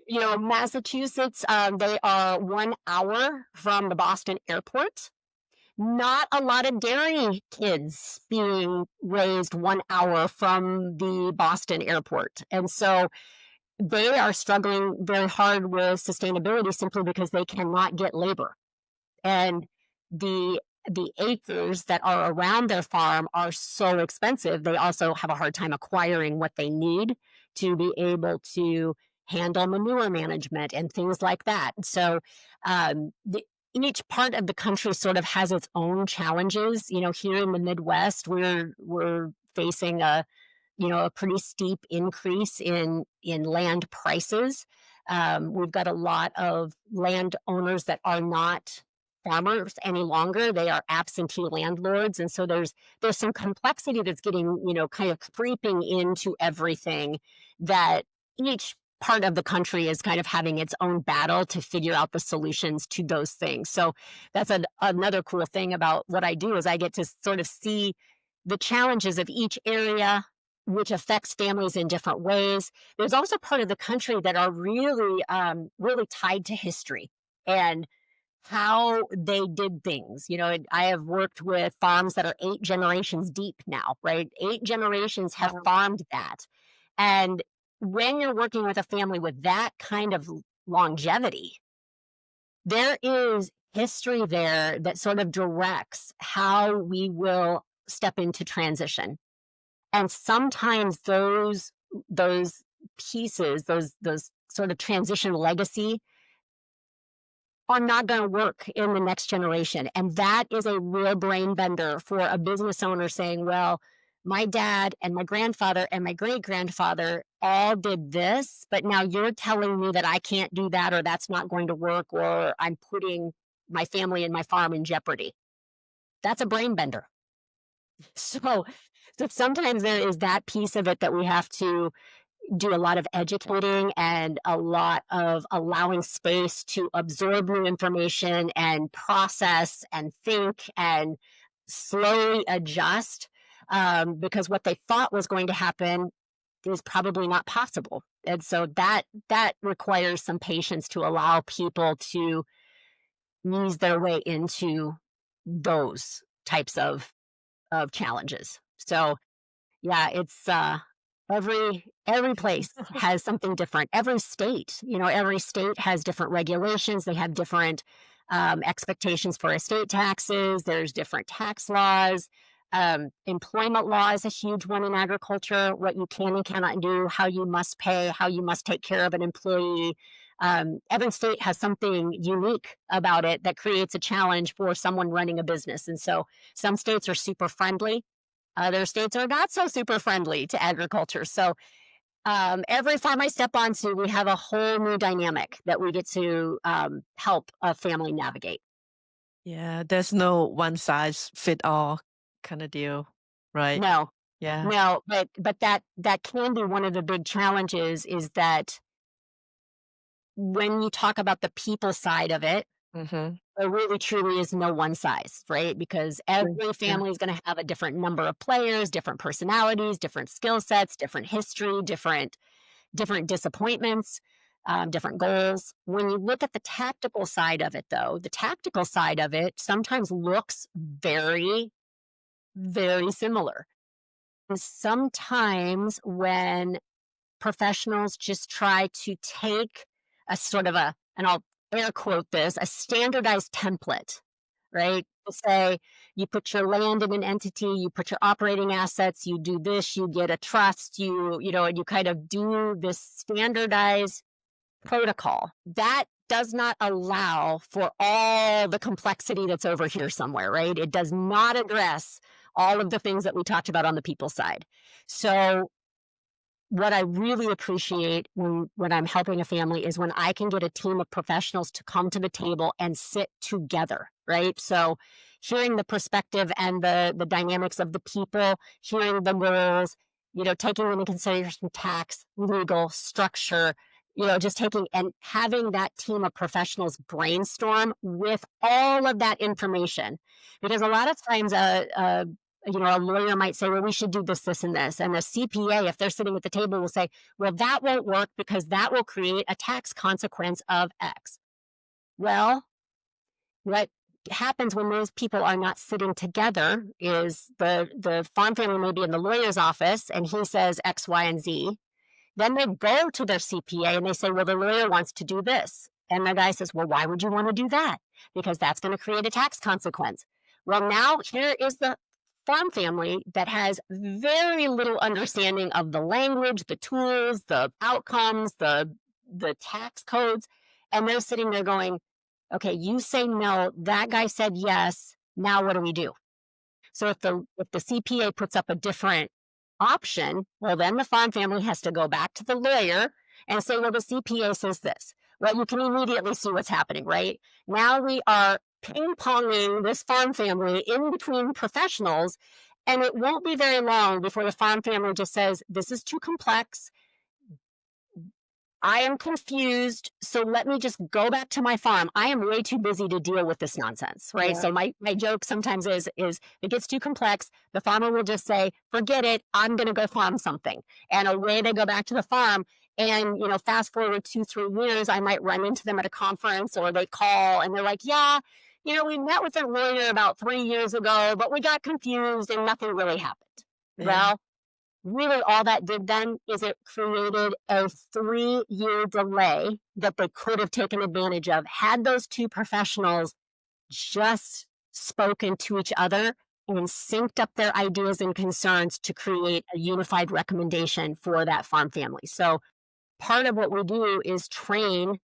[SPEAKER 2] Massachusetts, they are 1 hour from the Boston airport. Not a lot of dairy kids being raised 1 hour from the Boston airport. And so they are struggling very hard with sustainability simply because they cannot get labor. And the the acres that are around their farm are so expensive. They also have a hard time acquiring what they need to be able to handle manure management and things like that. So, each part of the country sort of has its own challenges. Here in the Midwest, we're facing a pretty steep increase in land prices. We've got a lot of landowners that are not farmers any longer. They are absentee landlords, and so there's some complexity that's getting kind of creeping into everything, that each part of the country is kind of having its own battle to figure out the solutions to those things. So that's another cool thing about what I do, is I get to sort of see the challenges of each area, which affects families in different ways. There's also part of the country that are really tied to history and how they did things. I have worked with farms that are 8 generations deep now, right? 8 generations have
[SPEAKER 1] Wow.
[SPEAKER 2] farmed that. And when you're working with a family with that kind of longevity, there is history there that sort of directs how we will step into transition. And sometimes those pieces, those sort of transition legacy, are not going to work in the next generation. And that is a real brain bender for a business owner, saying, well, my dad and my grandfather and my great grandfather all did this, but now you're telling me that I can't do that, or that's not going to work, or I'm putting my family and my farm in jeopardy. That's a brain bender. So, so sometimes there is that piece of it that we have to do a lot of educating and a lot of allowing space to absorb new information and process and think and slowly adjust, because what they thought was going to happen is probably not possible. And so that requires some patience to allow people to ease their way into those types of challenges. So yeah, it's every place has something different. Every state, every state has different regulations. They have different expectations for estate taxes. There's different tax laws. Employment law is a huge one in agriculture. What you can and cannot do, how you must pay, how you must take care of an employee. Every state has something unique about it that creates a challenge for someone running a business. And so some states are super friendly. Other states are not so super friendly to agriculture. So every farm I step onto, we have a whole new dynamic that we get to help a family navigate.
[SPEAKER 1] Yeah, there's no one size fit all kind of deal, right?
[SPEAKER 2] No,
[SPEAKER 1] Yeah.
[SPEAKER 2] no, but that can be one of the big challenges is that when you talk about the people side of it,
[SPEAKER 1] Mhm.
[SPEAKER 2] there really truly is no one size, right? Because
[SPEAKER 1] Mm,
[SPEAKER 2] every
[SPEAKER 1] yeah.
[SPEAKER 2] family is going to have a different number of players, different personalities, different skill sets, different history, different disappointments, different goals. When you look at the tactical side of it, though, the tactical side of it sometimes looks very, very similar. And sometimes when professionals just try to take a sort of and I'll air quote this, a standardized template, right? To say you put your land in an entity, you put your operating assets, you do this, you get a trust, and you kind of do this standardized protocol. That does not allow for all the complexity that's over here somewhere, right? It does not address all of the things that we talked about on the people side. So what I really appreciate when I'm helping a family is when I can get a team of professionals to come to the table and sit together, right? So hearing the perspective and the dynamics of the people, hearing the roles, taking into consideration tax, legal, structure, just taking and having that team of professionals brainstorm with all of that information. Because a lot of times a lawyer might say, well, we should do this, this, and this. And a CPA, if they're sitting at the table, will say, well, that won't work because that will create a tax consequence of X. Well, what happens when those people are not sitting together is the farm family may be in the lawyer's office and he says X, Y, and Z. Then they go to their CPA and they say, well, the lawyer wants to do this. And the guy says, well, why would you want to do that? Because that's going to create a tax consequence. Well, now here is the farm family that has very little understanding of the language, the tools, the outcomes, the tax codes. And they're sitting there going, okay, you say no, that guy said yes. Now what do we do? So if the CPA puts up a different option, well, then the farm family has to go back to the lawyer and say, well, the CPA says this. Well, you can immediately see what's happening, right? Now we are ping ponging this farm family in between professionals, and it won't be very long before the farm family just says, this is too complex. I am confused, so let me just go back to my farm. I am way too busy to deal with this nonsense, right?
[SPEAKER 1] Yeah.
[SPEAKER 2] So my joke sometimes is it gets too complex, the farmer will just say, "Forget it, I'm going to go farm something." And away they go back to the farm. And fast forward 2-3 years, I might run into them at a conference, or they call and they're like, "Yeah, we met with a lawyer about 3 years ago, but we got confused and nothing really happened."
[SPEAKER 1] Yeah.
[SPEAKER 2] Well, really all that did then is it created a 3-year delay that they could have taken advantage of had those two professionals just spoken to each other and synced up their ideas and concerns to create a unified recommendation for that farm family. So part of what we do is train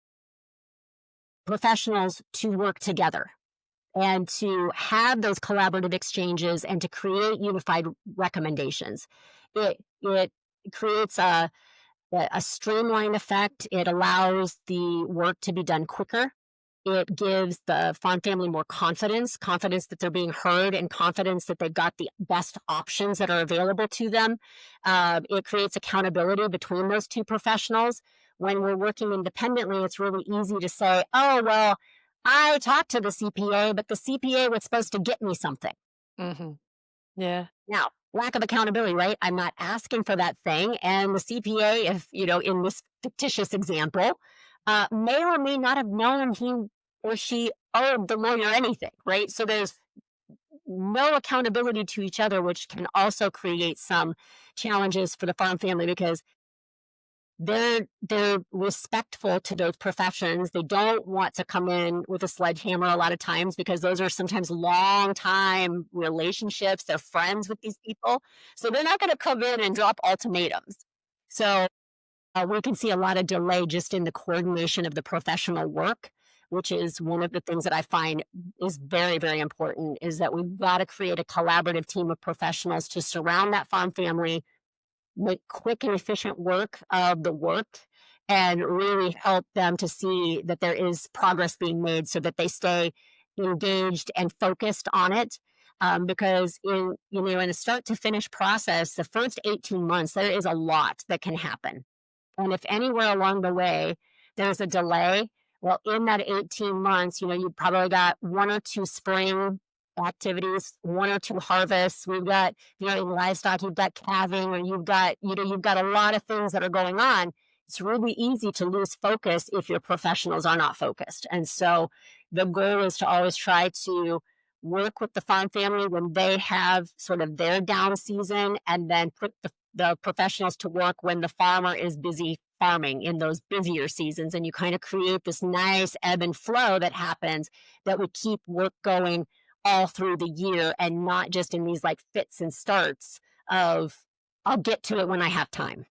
[SPEAKER 2] professionals to work together and to have those collaborative exchanges and to create unified recommendations. It creates a streamlined effect. It allows the work to be done quicker. It gives the farm family more confidence, confidence that they're being heard, and confidence that they've got the best options that are available to them. It creates accountability between those two professionals. When we're working independently, it's really easy to say, oh, well, I talked to the CPA, but the CPA was supposed to get me something.
[SPEAKER 1] Mhm. Yeah.
[SPEAKER 2] Now, lack of accountability, right? I'm not asking for that thing. And the CPA, if, in this fictitious example, may or may not have known he or she owed the lawyer anything, right? So there's no accountability to each other, which can also create some challenges for the farm family because they're respectful to those professions. They don't want to come in with a sledgehammer a lot of times because those are sometimes long time relationships. They're friends with these people. So they're not going to come in and drop ultimatums. So we can see a lot of delay just in the coordination of the professional work, which is one of the things that I find is very, very important is that we've got to create a collaborative team of professionals to surround that farm family, make quick and efficient work of the work and really help them to see that there is progress being made so that they stay engaged and focused on it. Because in a start to finish process, the first 18 months, there is a lot that can happen. And if anywhere along the way there's a delay, well, in that 18 months, you've probably got one or two spring activities, one or two harvests. We've got, in livestock, you've got calving, or you've got a lot of things that are going on. It's really easy to lose focus if your professionals are not focused. And so the goal is to always try to work with the farm family when they have sort of their down season and then put the professionals to work when the farmer is busy farming in those busier seasons. And you kind of create this nice ebb and flow that happens that would keep work going all through the year and not just in these like fits and starts of, I'll get to it when I have time.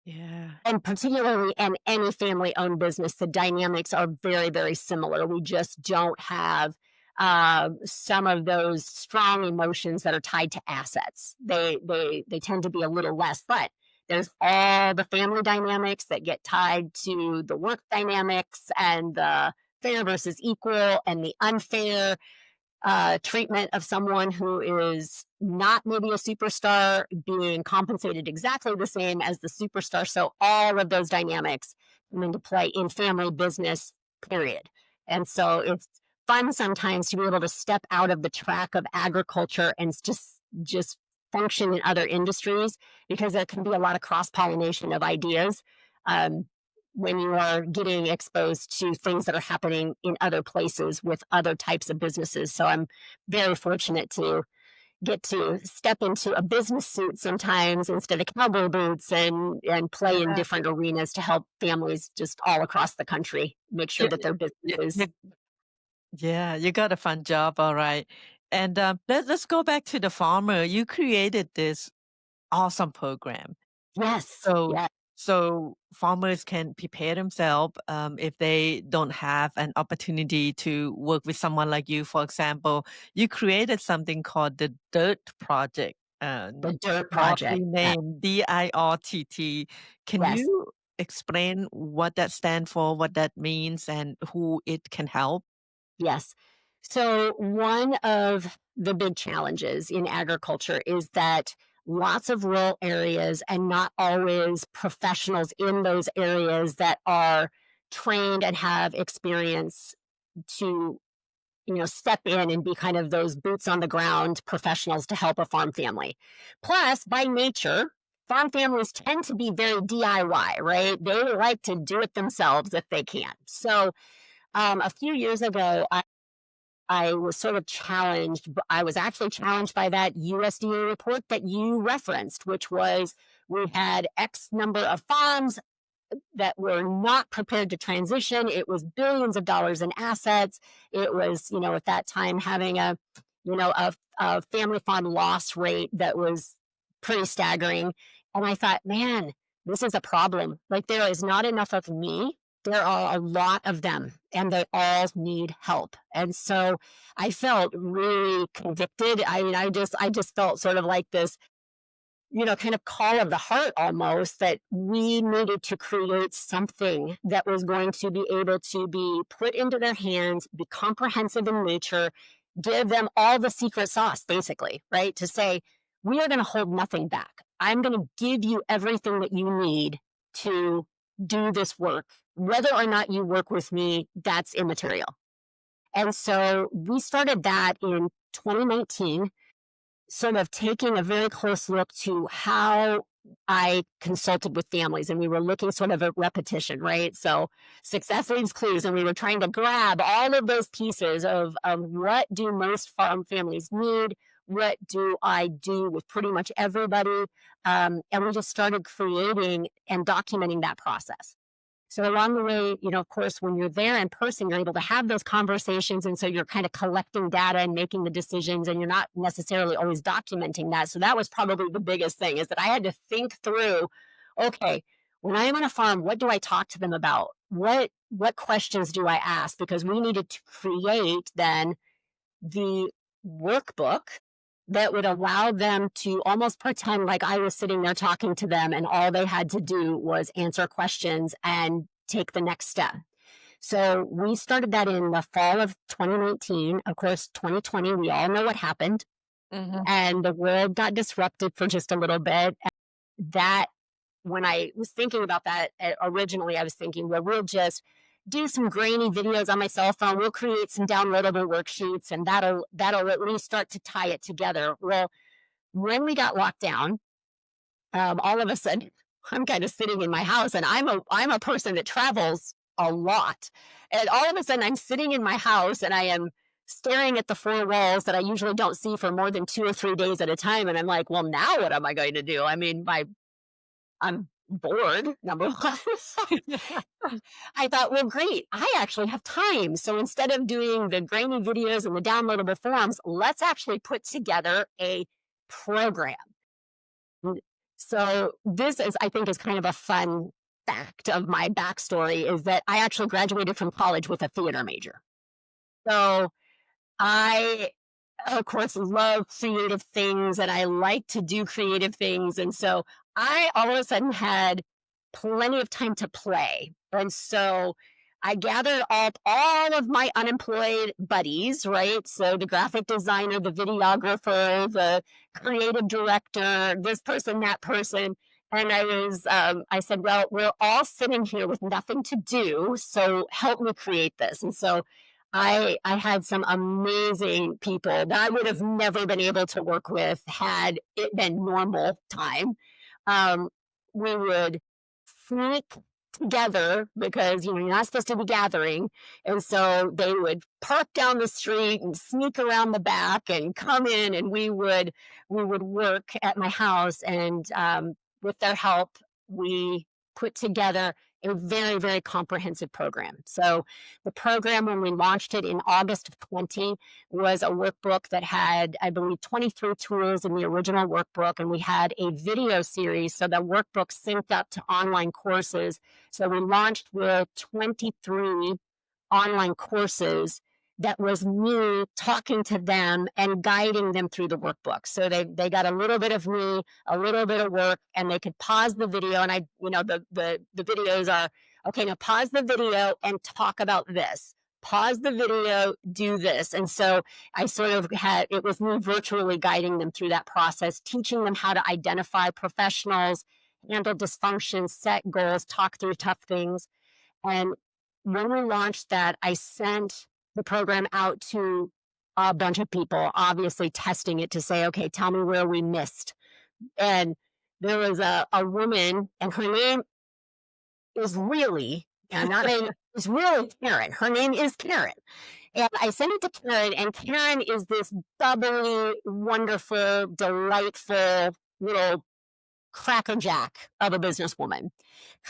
[SPEAKER 1] Yeah.
[SPEAKER 2] And particularly in any family owned business, the dynamics are very, very similar. We just don't have some of those strong emotions that are tied to assets. They tend to be a little less, but there's all the family dynamics that get tied to the work dynamics and the fair versus equal and the unfair treatment of someone who is not maybe a superstar being compensated exactly the same as the superstar. So all of those dynamics come into play in family business, period. And so it's fun sometimes to be able to step out of the track of agriculture and just function in other industries because there can be a lot of cross pollination of ideas. Um, when you are getting exposed to things that are happening in other places with other types of businesses. So I'm very fortunate to get to step into a business suit sometimes instead of cowboy boots and play in
[SPEAKER 1] Yeah.
[SPEAKER 2] different arenas to help families just all across the country make sure
[SPEAKER 1] Yeah,
[SPEAKER 2] that their
[SPEAKER 1] yeah,
[SPEAKER 2] businesses.
[SPEAKER 1] yeah, yeah, you got a fun job, all right. And, let's go back to the farmer. You created this awesome program.
[SPEAKER 2] Yes,
[SPEAKER 1] So
[SPEAKER 2] yeah,
[SPEAKER 1] so farmers can prepare themselves, if they don't have an opportunity to work with someone like you, for example. You created something called the DIRTT project,
[SPEAKER 2] the DIRTT
[SPEAKER 1] smartly
[SPEAKER 2] project.
[SPEAKER 1] named DIRTT. Can
[SPEAKER 2] Yes.
[SPEAKER 1] you explain what that stands for, what that means, and who it can help?
[SPEAKER 2] Yes. So, one of the big challenges in agriculture is that lots of rural areas and not always professionals in those areas that are trained and have experience to, step in and be kind of those boots on the ground professionals to help a farm family. Plus, by nature, farm families tend to be very DIY, right? They like to do it themselves if they can. So, a few years ago, I was sort of challenged. I was actually challenged by that USDA report that you referenced, which was we had X number of farms that were not prepared to transition. It was billions of dollars in assets. It was, at that time having a family farm loss rate that was pretty staggering. And I thought, man, this is a problem. Like there is not enough of me. There are a lot of them and they all need help. And so I felt really convicted. I mean, I just felt sort of like this kind of call of the heart almost, that we needed to create something that was going to be able to be put into their hands, be comprehensive in nature, give them all the secret sauce, basically, right? To say, we are going to hold nothing back. I'm going to give you everything that you need to do this work. Whether or not you work with me, that's immaterial. And so we started that in 2019, sort of taking a very close look to how I consulted with families, and we were looking sort of at repetition, right? So success leaves clues, and we were trying to grab all of those pieces of what do most farm families need, what do I do with pretty much everybody, and we just started creating and documenting that process. So along the way, of course, when you're there in person, you're able to have those conversations. And so you're kind of collecting data and making the decisions, and you're not necessarily always documenting that. So that was probably the biggest thing, is that I had to think through, okay, when I am on a farm, what do I talk to them about? What questions do I ask? Because we needed to create then the workbook that would allow them to almost pretend like I was sitting there talking to them, and all they had to do was answer questions and take the next step. So we started that in the fall of 2019. Of course, 2020, we all know what happened,
[SPEAKER 1] Mhm.
[SPEAKER 2] and the world got disrupted for just a little bit. That When I was thinking about that, originally I was thinking, well, we'll just do some grainy videos on my cell phone. We'll create some downloadable worksheets, and that'll at least start to tie it together. Well, when we got locked down, all of a sudden, I'm kind of sitting in my house, and I'm a person that travels a lot, and all of a sudden, I'm sitting in my house, and I am staring at the four walls that I usually don't see for more than 2 or 3 days at a time, and I'm like, well, now what am I going to do? I mean, I'm bored, number one. I thought, well, great. I actually have time. So instead of doing the grainy videos and the downloadable forms, let's actually put together a program. So this is, I think, is kind of a fun fact of my backstory, is that I actually graduated from college with a theater major. So I, of course, love creative things, and I like to do creative things. And so I all of a sudden had plenty of time to play. And so I gathered up all of my unemployed buddies, right? So the graphic designer, the videographer, the creative director, this person, that person. And I said, well, we're all sitting here with nothing to do. So help me create this. And so I had some amazing people that I would have never been able to work with had it been normal time. We would sneak together, because you're not supposed to be gathering, and so they would park down the street and sneak around the back and come in, and we would work at my house, and with their help, we put together a very, very comprehensive program. So the program, when we launched it in August of 20, was a workbook that had, I believe, 23 tools in the original workbook, and we had a video series, so the workbook synced up to online courses. So we launched with 23 online courses that was me talking to them and guiding them through the workbook. So they got a little bit of me, a little bit of work, and they could pause the video. And the videos are, okay, now pause the video and talk about this. Pause the video, do this. And so I sort of it was me virtually guiding them through that process, teaching them how to identify professionals, handle dysfunction, set goals, talk through tough things. And when we launched that, I sent the program out to a bunch of people, obviously testing it to say, okay, tell me where we missed. And there was a woman, and her name is really, and not name is really Karen. Her name is Karen. And I sent it to Karen, and Karen is this bubbly, wonderful, delightful little crackerjack of a businesswoman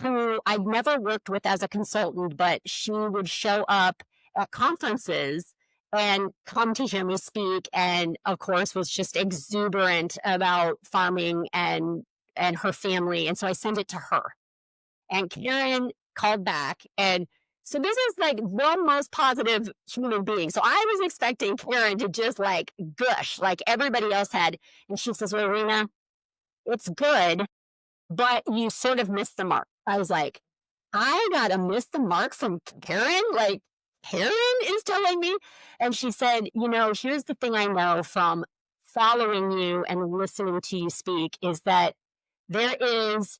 [SPEAKER 2] who I'd never worked with as a consultant, but she would show up at conferences and come to hear me speak, and of course was just exuberant about farming and her family. And so I sent it to her, and Karen called back, and so this is like the most positive human being. So I was expecting Karen to just like gush like everybody else had, and she says, well, Rena, it's good, but you sort of missed the mark. I was like, I got to miss the mark from Karen? Like, Karen is telling me? And she said, here's the thing I know from following you and listening to you speak is that there is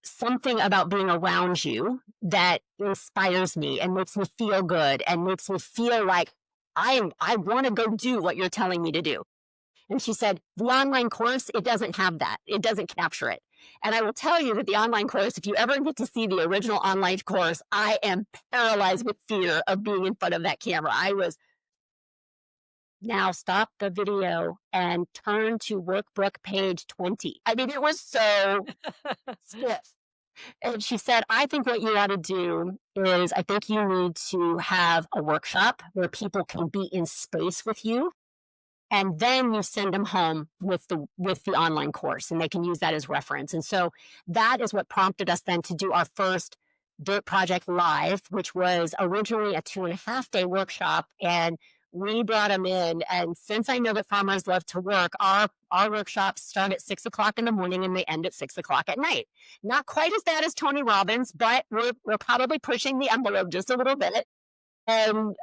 [SPEAKER 2] something about being around you that inspires me and makes me feel good and makes me feel like I want to go do what you're telling me to do. And she said, the online course, it doesn't have that. It doesn't capture it. And I will tell you that the online course, if you ever get to see the original online course, I am paralyzed with fear of being in front of that camera. I was, now stop the video and turn to workbook page 20. I mean, it was so stiff. And she said, I think what you ought to do is I think you need to have a workshop where people can be in space with you. And then you send them home with the online course, and they can use that as reference. And so that is what prompted us then to do our first DIRTT project live, which was originally a 2.5-day workshop. And we brought them in. And since I know that farmers love to work, our workshops start at 6 o'clock in the morning and they end at 6 o'clock at night. Not quite as bad as Tony Robbins, but we're probably pushing the envelope just a little bit. And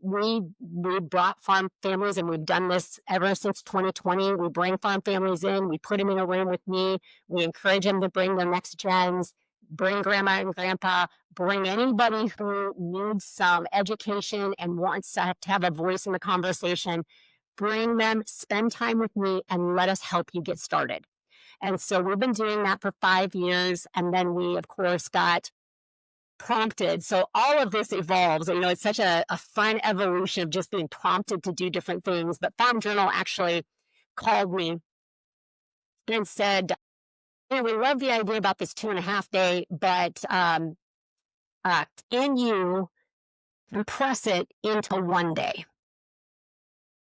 [SPEAKER 2] we brought farm families, and we've done this ever since 2020. We bring farm families in, we put them in a room with me, we encourage them to bring their next gens, bring grandma and grandpa, bring anybody who needs some education and wants to have a voice in the conversation. Bring them, spend time with me, and let us help you get started. And so we've been doing that for 5 years. And then we, of course, got prompted. So all of this evolves. It's such a fun evolution of just being prompted to do different things. But Farm Journal actually called me and said, hey, we love the idea about this 2.5-day, but can you compress it into 1 day?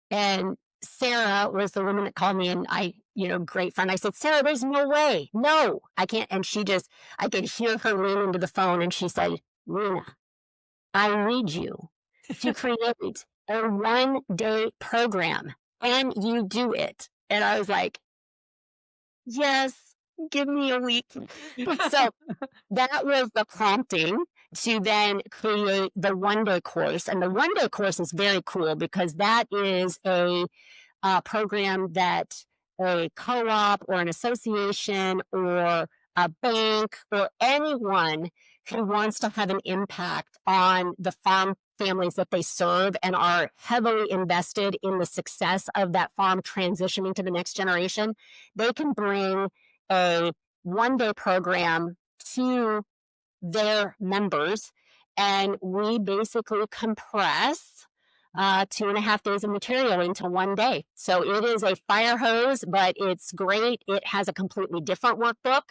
[SPEAKER 2] And Sarah was the woman that called me, and great friend. I said, Sarah, there's no way. No, I can't. And I could hear her lean into the phone, and she said, Rena, I need you to create a 1-day program. And you do it. And I was like, yes, give me a week. So that was the prompting to then create the 1-day course. And the 1-day course is very cool because that is a program that a co-op or an association or a bank or anyone who wants to have an impact on the farm families that they serve and are heavily invested in the success of that farm transitioning to the next generation, they can bring a 1-day program to their members, and we basically compress 2.5 days of material into 1 day. So it is a fire hose, but it's great. It has a completely different workbook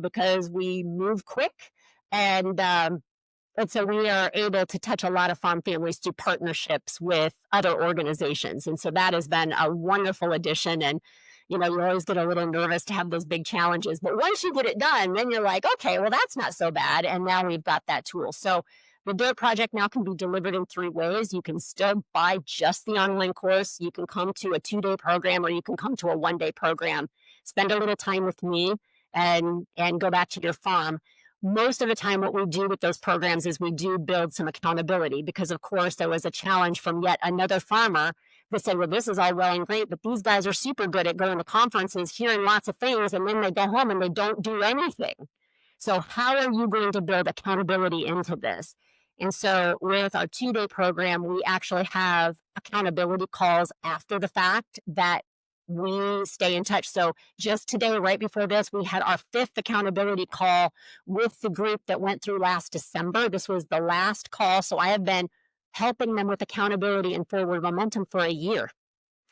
[SPEAKER 2] because we move quick. And so we are able to touch a lot of farm families through partnerships with other organizations. And so that has been a wonderful addition. And, you always get a little nervous to have those big challenges. But once you get it done, then you're like, okay, well, that's not so bad. And now we've got that tool. So the DIRTT project now can be delivered in 3 ways. You can still buy just the online course. You can come to a 2-day program, or you can come to a 1-day program. Spend a little time with me and go back to your farm. Most of the time, what we do with those programs is we do build some accountability because, of course, there was a challenge from yet another farmer that said, well, this is all well and great, but these guys are super good at going to conferences, hearing lots of things, and then they go home and they don't do anything. So how are you going to build accountability into this? And so with our 2-day program, we actually have accountability calls after the fact that we stay in touch. So just today, right before this, we had our 5th accountability call with the group that went through last December. This was the last call. So I have been helping them with accountability and forward momentum for a year.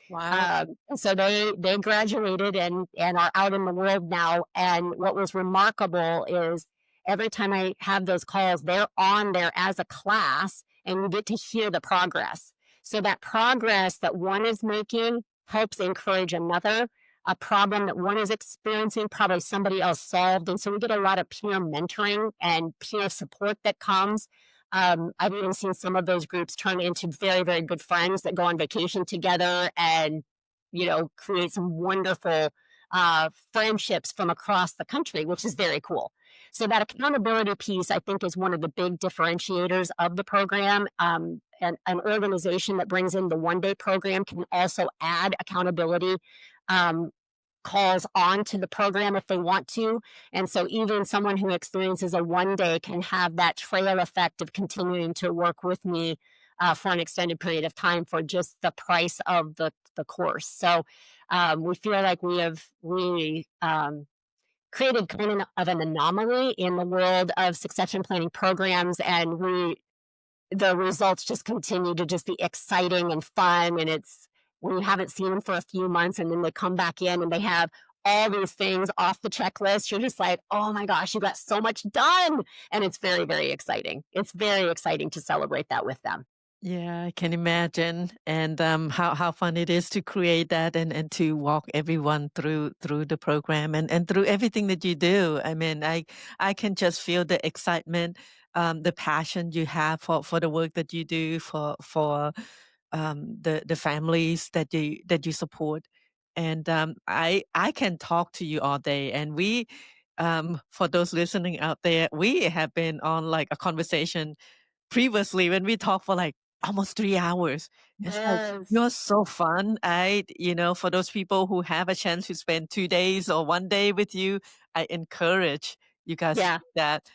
[SPEAKER 1] Wow.
[SPEAKER 2] So they graduated and are out in the world now. And what was remarkable is every time I have those calls, they're on there as a class, and you get to hear the progress. So that progress that one is making helps encourage another. A problem that one is experiencing, probably somebody else solved. And so we get a lot of peer mentoring and peer support that comes. I've even seen some of those groups turn into very, very good friends that go on vacation together and, create some wonderful friendships from across the country, which is very cool. So that accountability piece, I think, is one of the big differentiators of the program. And an organization that brings in the one-day program can also add accountability um, calls on to the program if they want to. And so even someone who experiences a one day can have that trail effect of continuing to work with me for an extended period of time for just the price of the course. So we feel like we have really created kind of an anomaly in the world of succession planning programs, and the results just continue to just be exciting and fun. And it's when you haven't seen them for a few months and then they come back in and they have all these things off the checklist, you're just like, oh my gosh, you got so much done. And it's very, very exciting. It's very exciting to celebrate that with them.
[SPEAKER 1] Yeah, I can imagine, and how fun it is to create that and to walk everyone through the program and through everything that you do. I mean, I can just feel the excitement, the passion you have for the work that you do for the families that you support, and I can talk to you all day, and we. For those listening out there, we have been on like a conversation previously when we talked for like almost 3 hours. It's like,
[SPEAKER 2] Yes.
[SPEAKER 1] you're so fun. For those people who have a chance to spend 2 days or 1 day with you, I encourage you guys to
[SPEAKER 2] Yeah.
[SPEAKER 1] do that.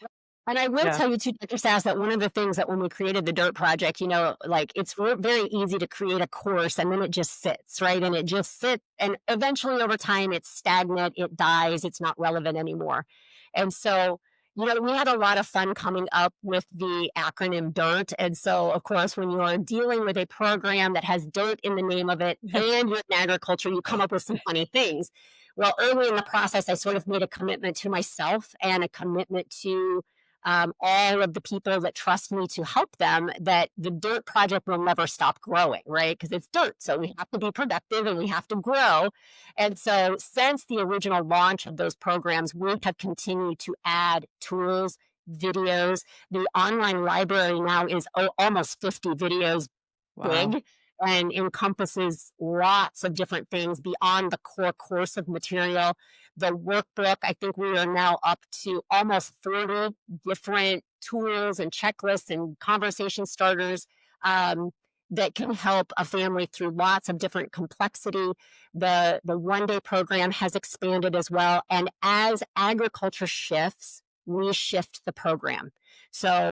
[SPEAKER 2] And I will
[SPEAKER 1] Yeah.
[SPEAKER 2] tell you too, Dr. Sass, that one of the things that when we created the DIRTT project, like it's very easy to create a course and then it just sits, right? And it just sits, and eventually over time it's stagnant, it dies, it's not relevant anymore. And so, we had a lot of fun coming up with the acronym DIRTT. And so, of course, when you are dealing with a program that has dirt in the name of it and you're in agriculture, you come up with some funny things. Well, early in the process, I sort of made a commitment to myself and a commitment to all of the people that trust me to help them, that the DIRTT project will never stop growing, right? Because it's dirt. So we have to be productive and we have to grow. And so since the original launch of those programs, we have continued to add tools, videos. The online library now is almost 50 videos
[SPEAKER 1] Wow.
[SPEAKER 2] big and encompasses lots of different things beyond the core course of material. The workbook, I think we are now up to almost 40 different tools and checklists and conversation starters that can help a family through lots of different complexity. The one day program has expanded as well. And as agriculture shifts, we shift the program. So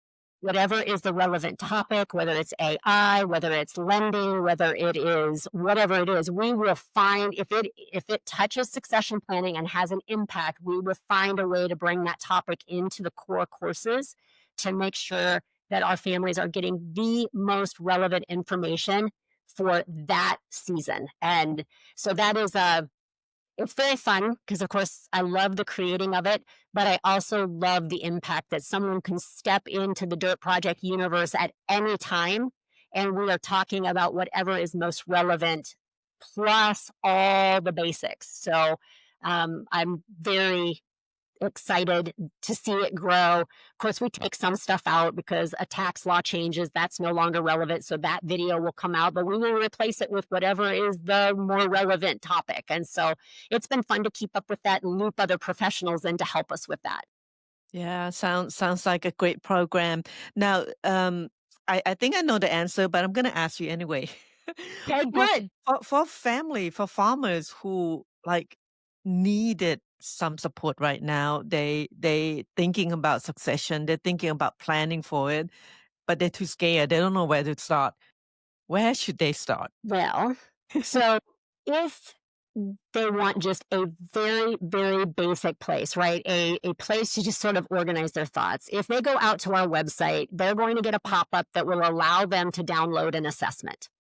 [SPEAKER 2] whatever is the relevant topic, whether it's AI, whether it's lending, whether it is whatever it is, we will find if it touches succession planning and has an impact, we will find a way to bring that topic into the core courses to make sure that our families are getting the most relevant information for that season. And so that is a it's very fun because, of course, I love the creating of it, but I also love the impact that someone can step into the DIRTT Project universe at any time, and we are talking about whatever is most relevant, plus all the basics. So I'm very excited to see it grow. Of course, we take some stuff out because a tax law changes, that's no longer relevant. So that video will come out, but we will replace it with whatever is the more relevant topic. And so it's been fun to keep up with that and loop other professionals in to help us with that.
[SPEAKER 1] Yeah, sounds like a great program. Now, I think I know the answer, but I'm gonna ask you anyway.
[SPEAKER 2] Okay,
[SPEAKER 1] For
[SPEAKER 2] good.
[SPEAKER 1] for family, for farmers who, like, needed some support right now, they thinking about succession, they're thinking about planning for it, but they're too scared, they don't know where to start. Where should they start?
[SPEAKER 2] Well, so if they want just a very, very basic place, right? A place to just sort of organize their thoughts. If they go out to our website, they're going to get a pop up that will allow them to download an assessment.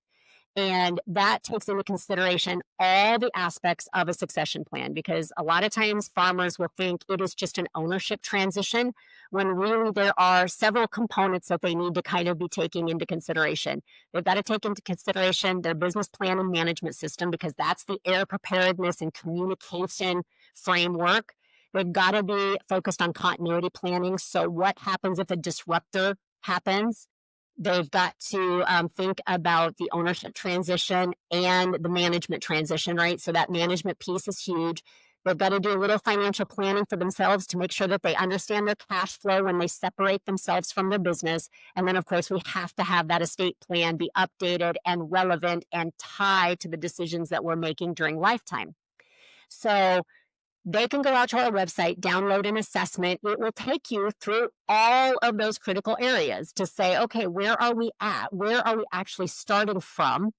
[SPEAKER 2] And that takes into consideration all the aspects of a succession plan, because a lot of times farmers will think it is just an ownership transition when really there are several components that they need to kind of be taking into consideration. They've got to take into consideration their business plan and management system, because that's the air preparedness and communication framework. They've got to be focused on continuity planning. So, what happens if a disruptor happens? They've got to think about the ownership transition and the management transition, right? So that management piece is huge. They've got to do a little financial planning for themselves to make sure that they understand their cash flow when they separate themselves from their business. And then, of course, we have to have that estate plan be updated and relevant and tied to the decisions that we're making during lifetime. So they can go out to our website, download an assessment. It will take you through all of those critical areas to say, okay, where are we at? Where are we actually starting from?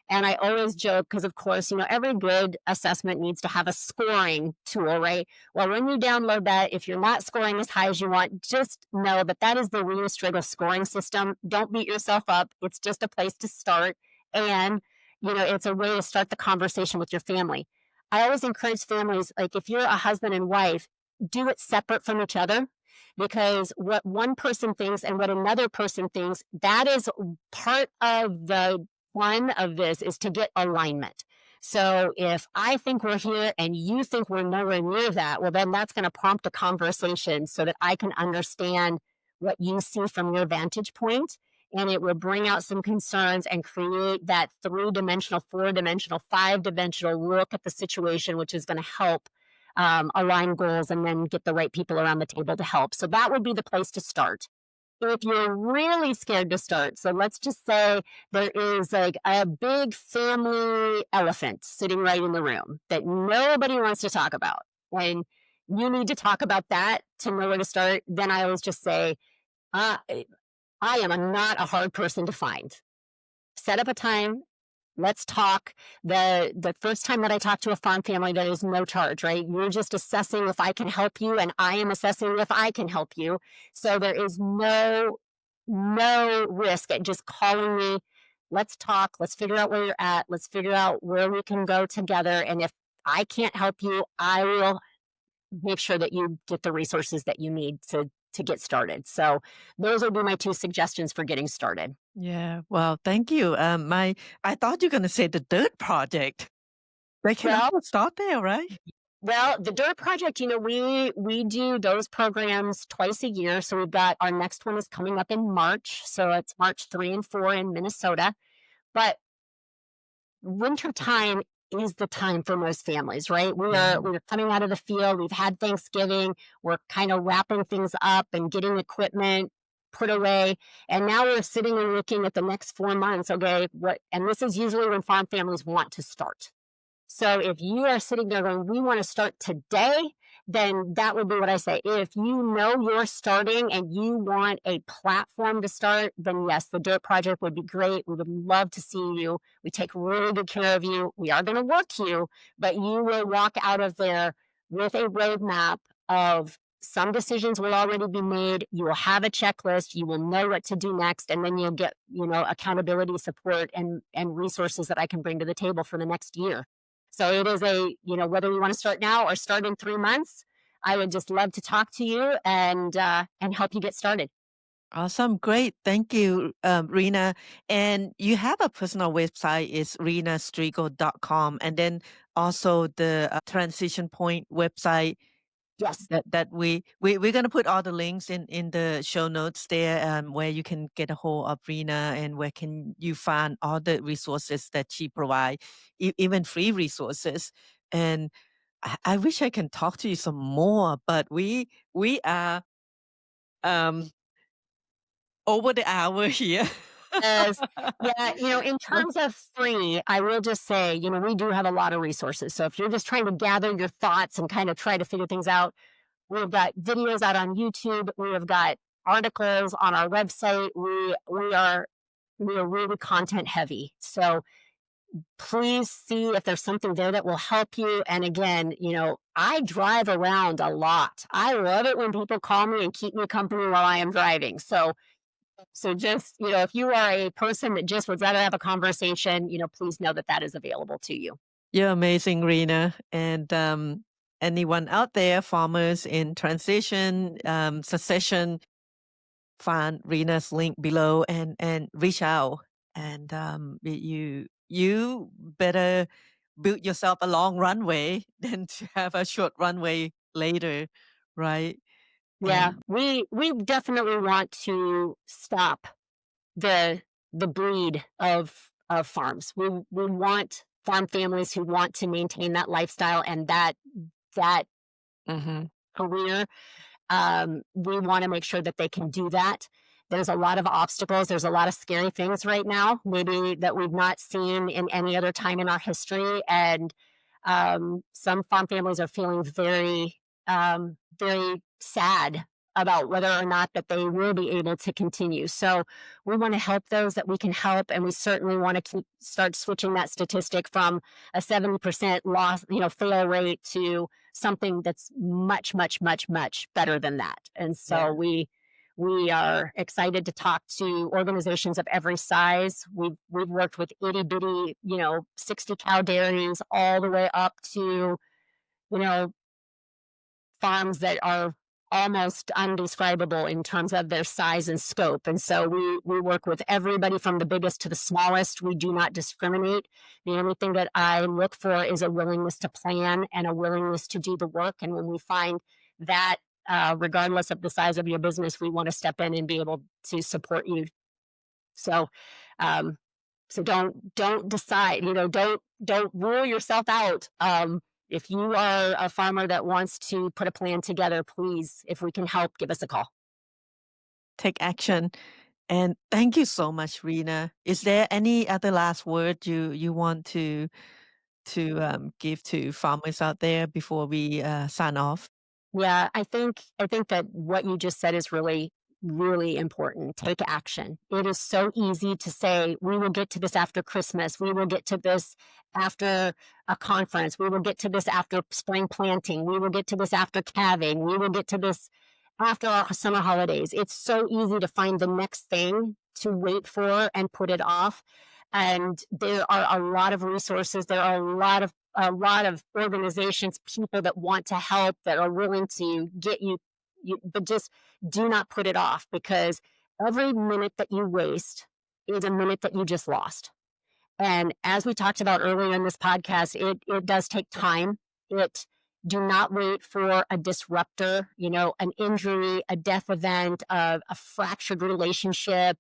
[SPEAKER 2] And I always joke because, of course, every good assessment needs to have a scoring tool, right? Well, when you download that, if you're not scoring as high as you want, just know that that is the Rena Striegel scoring system. Don't beat yourself up. It's just a place to start. And, it's a way to start the conversation with your family. I always encourage families, like if you're a husband and wife, do it separate from each other because what one person thinks and what another person thinks, that is part of the one of this is to get alignment. So if I think we're here and you think we're nowhere near that, well, then that's going to prompt a conversation so that I can understand what you see from your vantage point. And it will bring out some concerns and create that 3-dimensional, 4-dimensional, 5-dimensional look at the situation, which is going to help align goals and then get the right people around the table to help. So that would be the place to start. If you're really scared to start, so let's just say there is like a big family elephant sitting right in the room that nobody wants to talk about, and you need to talk about that to know where to start, then I always just say, uh, I am not a hard person to find. Set up a time. Let's talk. The first time that I talk to a farm family, there is no charge, right? You're just assessing if I can help you, and I am assessing if I can help you. So there is no risk at just calling me. Let's talk. Let's figure out where you're at. Let's figure out where we can go together. And if I can't help you, I will make sure that you get the resources that you need to get started. So those would be my 2 suggestions for getting started.
[SPEAKER 1] Yeah. Well, thank you. I thought you were gonna say the DIRTT project. They can
[SPEAKER 2] Well,
[SPEAKER 1] also start there, right?
[SPEAKER 2] Well, the DIRTT project, we do those programs twice a year. So we've got our next one is coming up in March. So it's March 3 and 4 in Minnesota. But winter time is the time for most families, right? We're coming out of the field. We've had Thanksgiving. We're kind of wrapping things up and getting equipment put away. And now we're sitting and looking at the next 4 months. Okay, and this is usually when farm families want to start. So if you are sitting there going, we want to start today, then that would be what I say. If you know you're starting and you want a platform to start, then yes, the DIRTT project would be great. We would love to see you. We take really good care of you. We are going to work you, but you will walk out of there with a roadmap of some decisions will already be made. You will have a checklist. You will know what to do next. And then you'll get, accountability support and resources that I can bring to the table for the next year. So it is whether you want to start now or start in 3 months, I would just love to talk to you and help you get started.
[SPEAKER 1] Awesome. Great. Thank you, Rena. And you have a personal website, it's renastriegel.com. And then also the Transition Point website
[SPEAKER 2] Yes.
[SPEAKER 1] that we're going to put all the links in the show notes there, where you can get a hold of Rena and where can you find all the resources that she provide, even free resources. And I wish I can talk to you some more, but we are um over the hour here.
[SPEAKER 2] Yes. Yeah, in terms of free, I will just say, we do have a lot of resources. So if you're just trying to gather your thoughts and kind of try to figure things out, we've got videos out on YouTube. We have got articles on our website. We are really content heavy. So please see if there's something there that will help you. And again, I drive around a lot. I love it when people call me and keep me company while I am driving. So just, if you are a person that just would rather have a conversation, please know that that is available to you.
[SPEAKER 1] You're amazing, Rena. And anyone out there, farmers in transition, succession, find Rena's link below and reach out. And you better build yourself a long runway than to have a short runway later, right?
[SPEAKER 2] Yeah,
[SPEAKER 1] And
[SPEAKER 2] we definitely want to stop the breed of farms. We want farm families who want to maintain that lifestyle and that
[SPEAKER 1] Mhm.
[SPEAKER 2] career, we want to make sure that they can do that. There's a lot of obstacles. There's a lot of scary things right now, maybe that we've not seen in any other time in our history. And some farm families are feeling very sad about whether or not that they will be able to continue. So we want to help those that we can help, and we certainly want to start switching that statistic from a 70% loss, fail rate to something that's much, much, much, much better than that. And so
[SPEAKER 1] Yeah.
[SPEAKER 2] we are excited to talk to organizations of every size. We've worked with itty bitty, 60 cow dairies all the way up to, you know, farms that are almost undescribable in terms of their size and scope. And so we work with everybody from the biggest to the smallest. We do not discriminate. The only thing that I look for is a willingness to plan and a willingness to do the work. And when we find that, regardless of the size of your business, we want to step in and be able to support you. So, um, so don't decide, don't rule yourself out. If you are a farmer that wants to put a plan together, please, if we can help, give us a call.
[SPEAKER 1] Take action. And thank you so much, Rena. Is there any other last word you want to give to farmers out there before we sign off?
[SPEAKER 2] Yeah, I think that what you just said is really really important. Take action. It is so easy to say we will get to this after Christmas. We will get to this after a conference. We will get to this after spring planting. We will get to this after calving. We will get to this after our summer holidays. It's so easy to find the next thing to wait for and put it off. And there are a lot of resources. There are a lot of organizations, people that want to help, that are willing to get you, but just do not put it off, because every minute that you waste is a minute that you just lost. And as we talked about earlier in this podcast, it does take time. It Do not wait for a disruptor, an injury, a death event, a fractured relationship,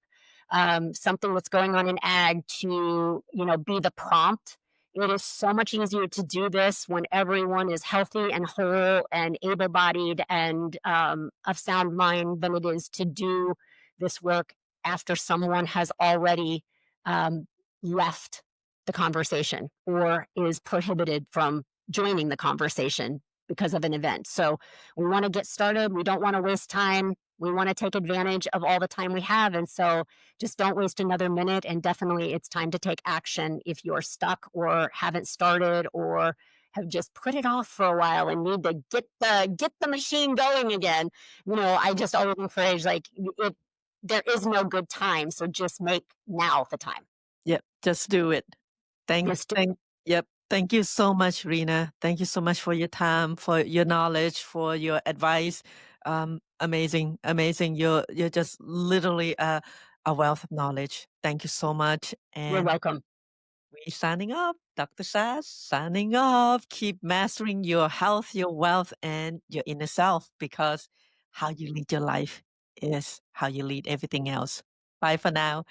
[SPEAKER 2] something that's going on in ag to, be the prompt. It is so much easier to do this when everyone is healthy and whole and able-bodied and of sound mind than it is to do this work after someone has already um, left the conversation or is prohibited from joining the conversation because of an event. So we want to get started. We don't want to waste time. We want to take advantage of all the time we have. And so just don't waste another minute. And definitely it's time to take action if you're stuck or haven't started or have just put it off for a while and need to get the machine going again. I just always encourage, like, there is no good time. So just make now the time.
[SPEAKER 1] Yep, just do it. Thank
[SPEAKER 2] Just
[SPEAKER 1] thank yep. Thank you so much, Rena. Thank you so much for your time, for your knowledge, for your advice. Amazing, amazing. You're just literally a wealth of knowledge. Thank you so much.
[SPEAKER 2] You're
[SPEAKER 1] And
[SPEAKER 2] welcome.
[SPEAKER 1] we signing off. Dr. Sass signing off. Keep mastering your health, your wealth, and your inner self, because how you lead your life is how you lead everything else. Bye for now.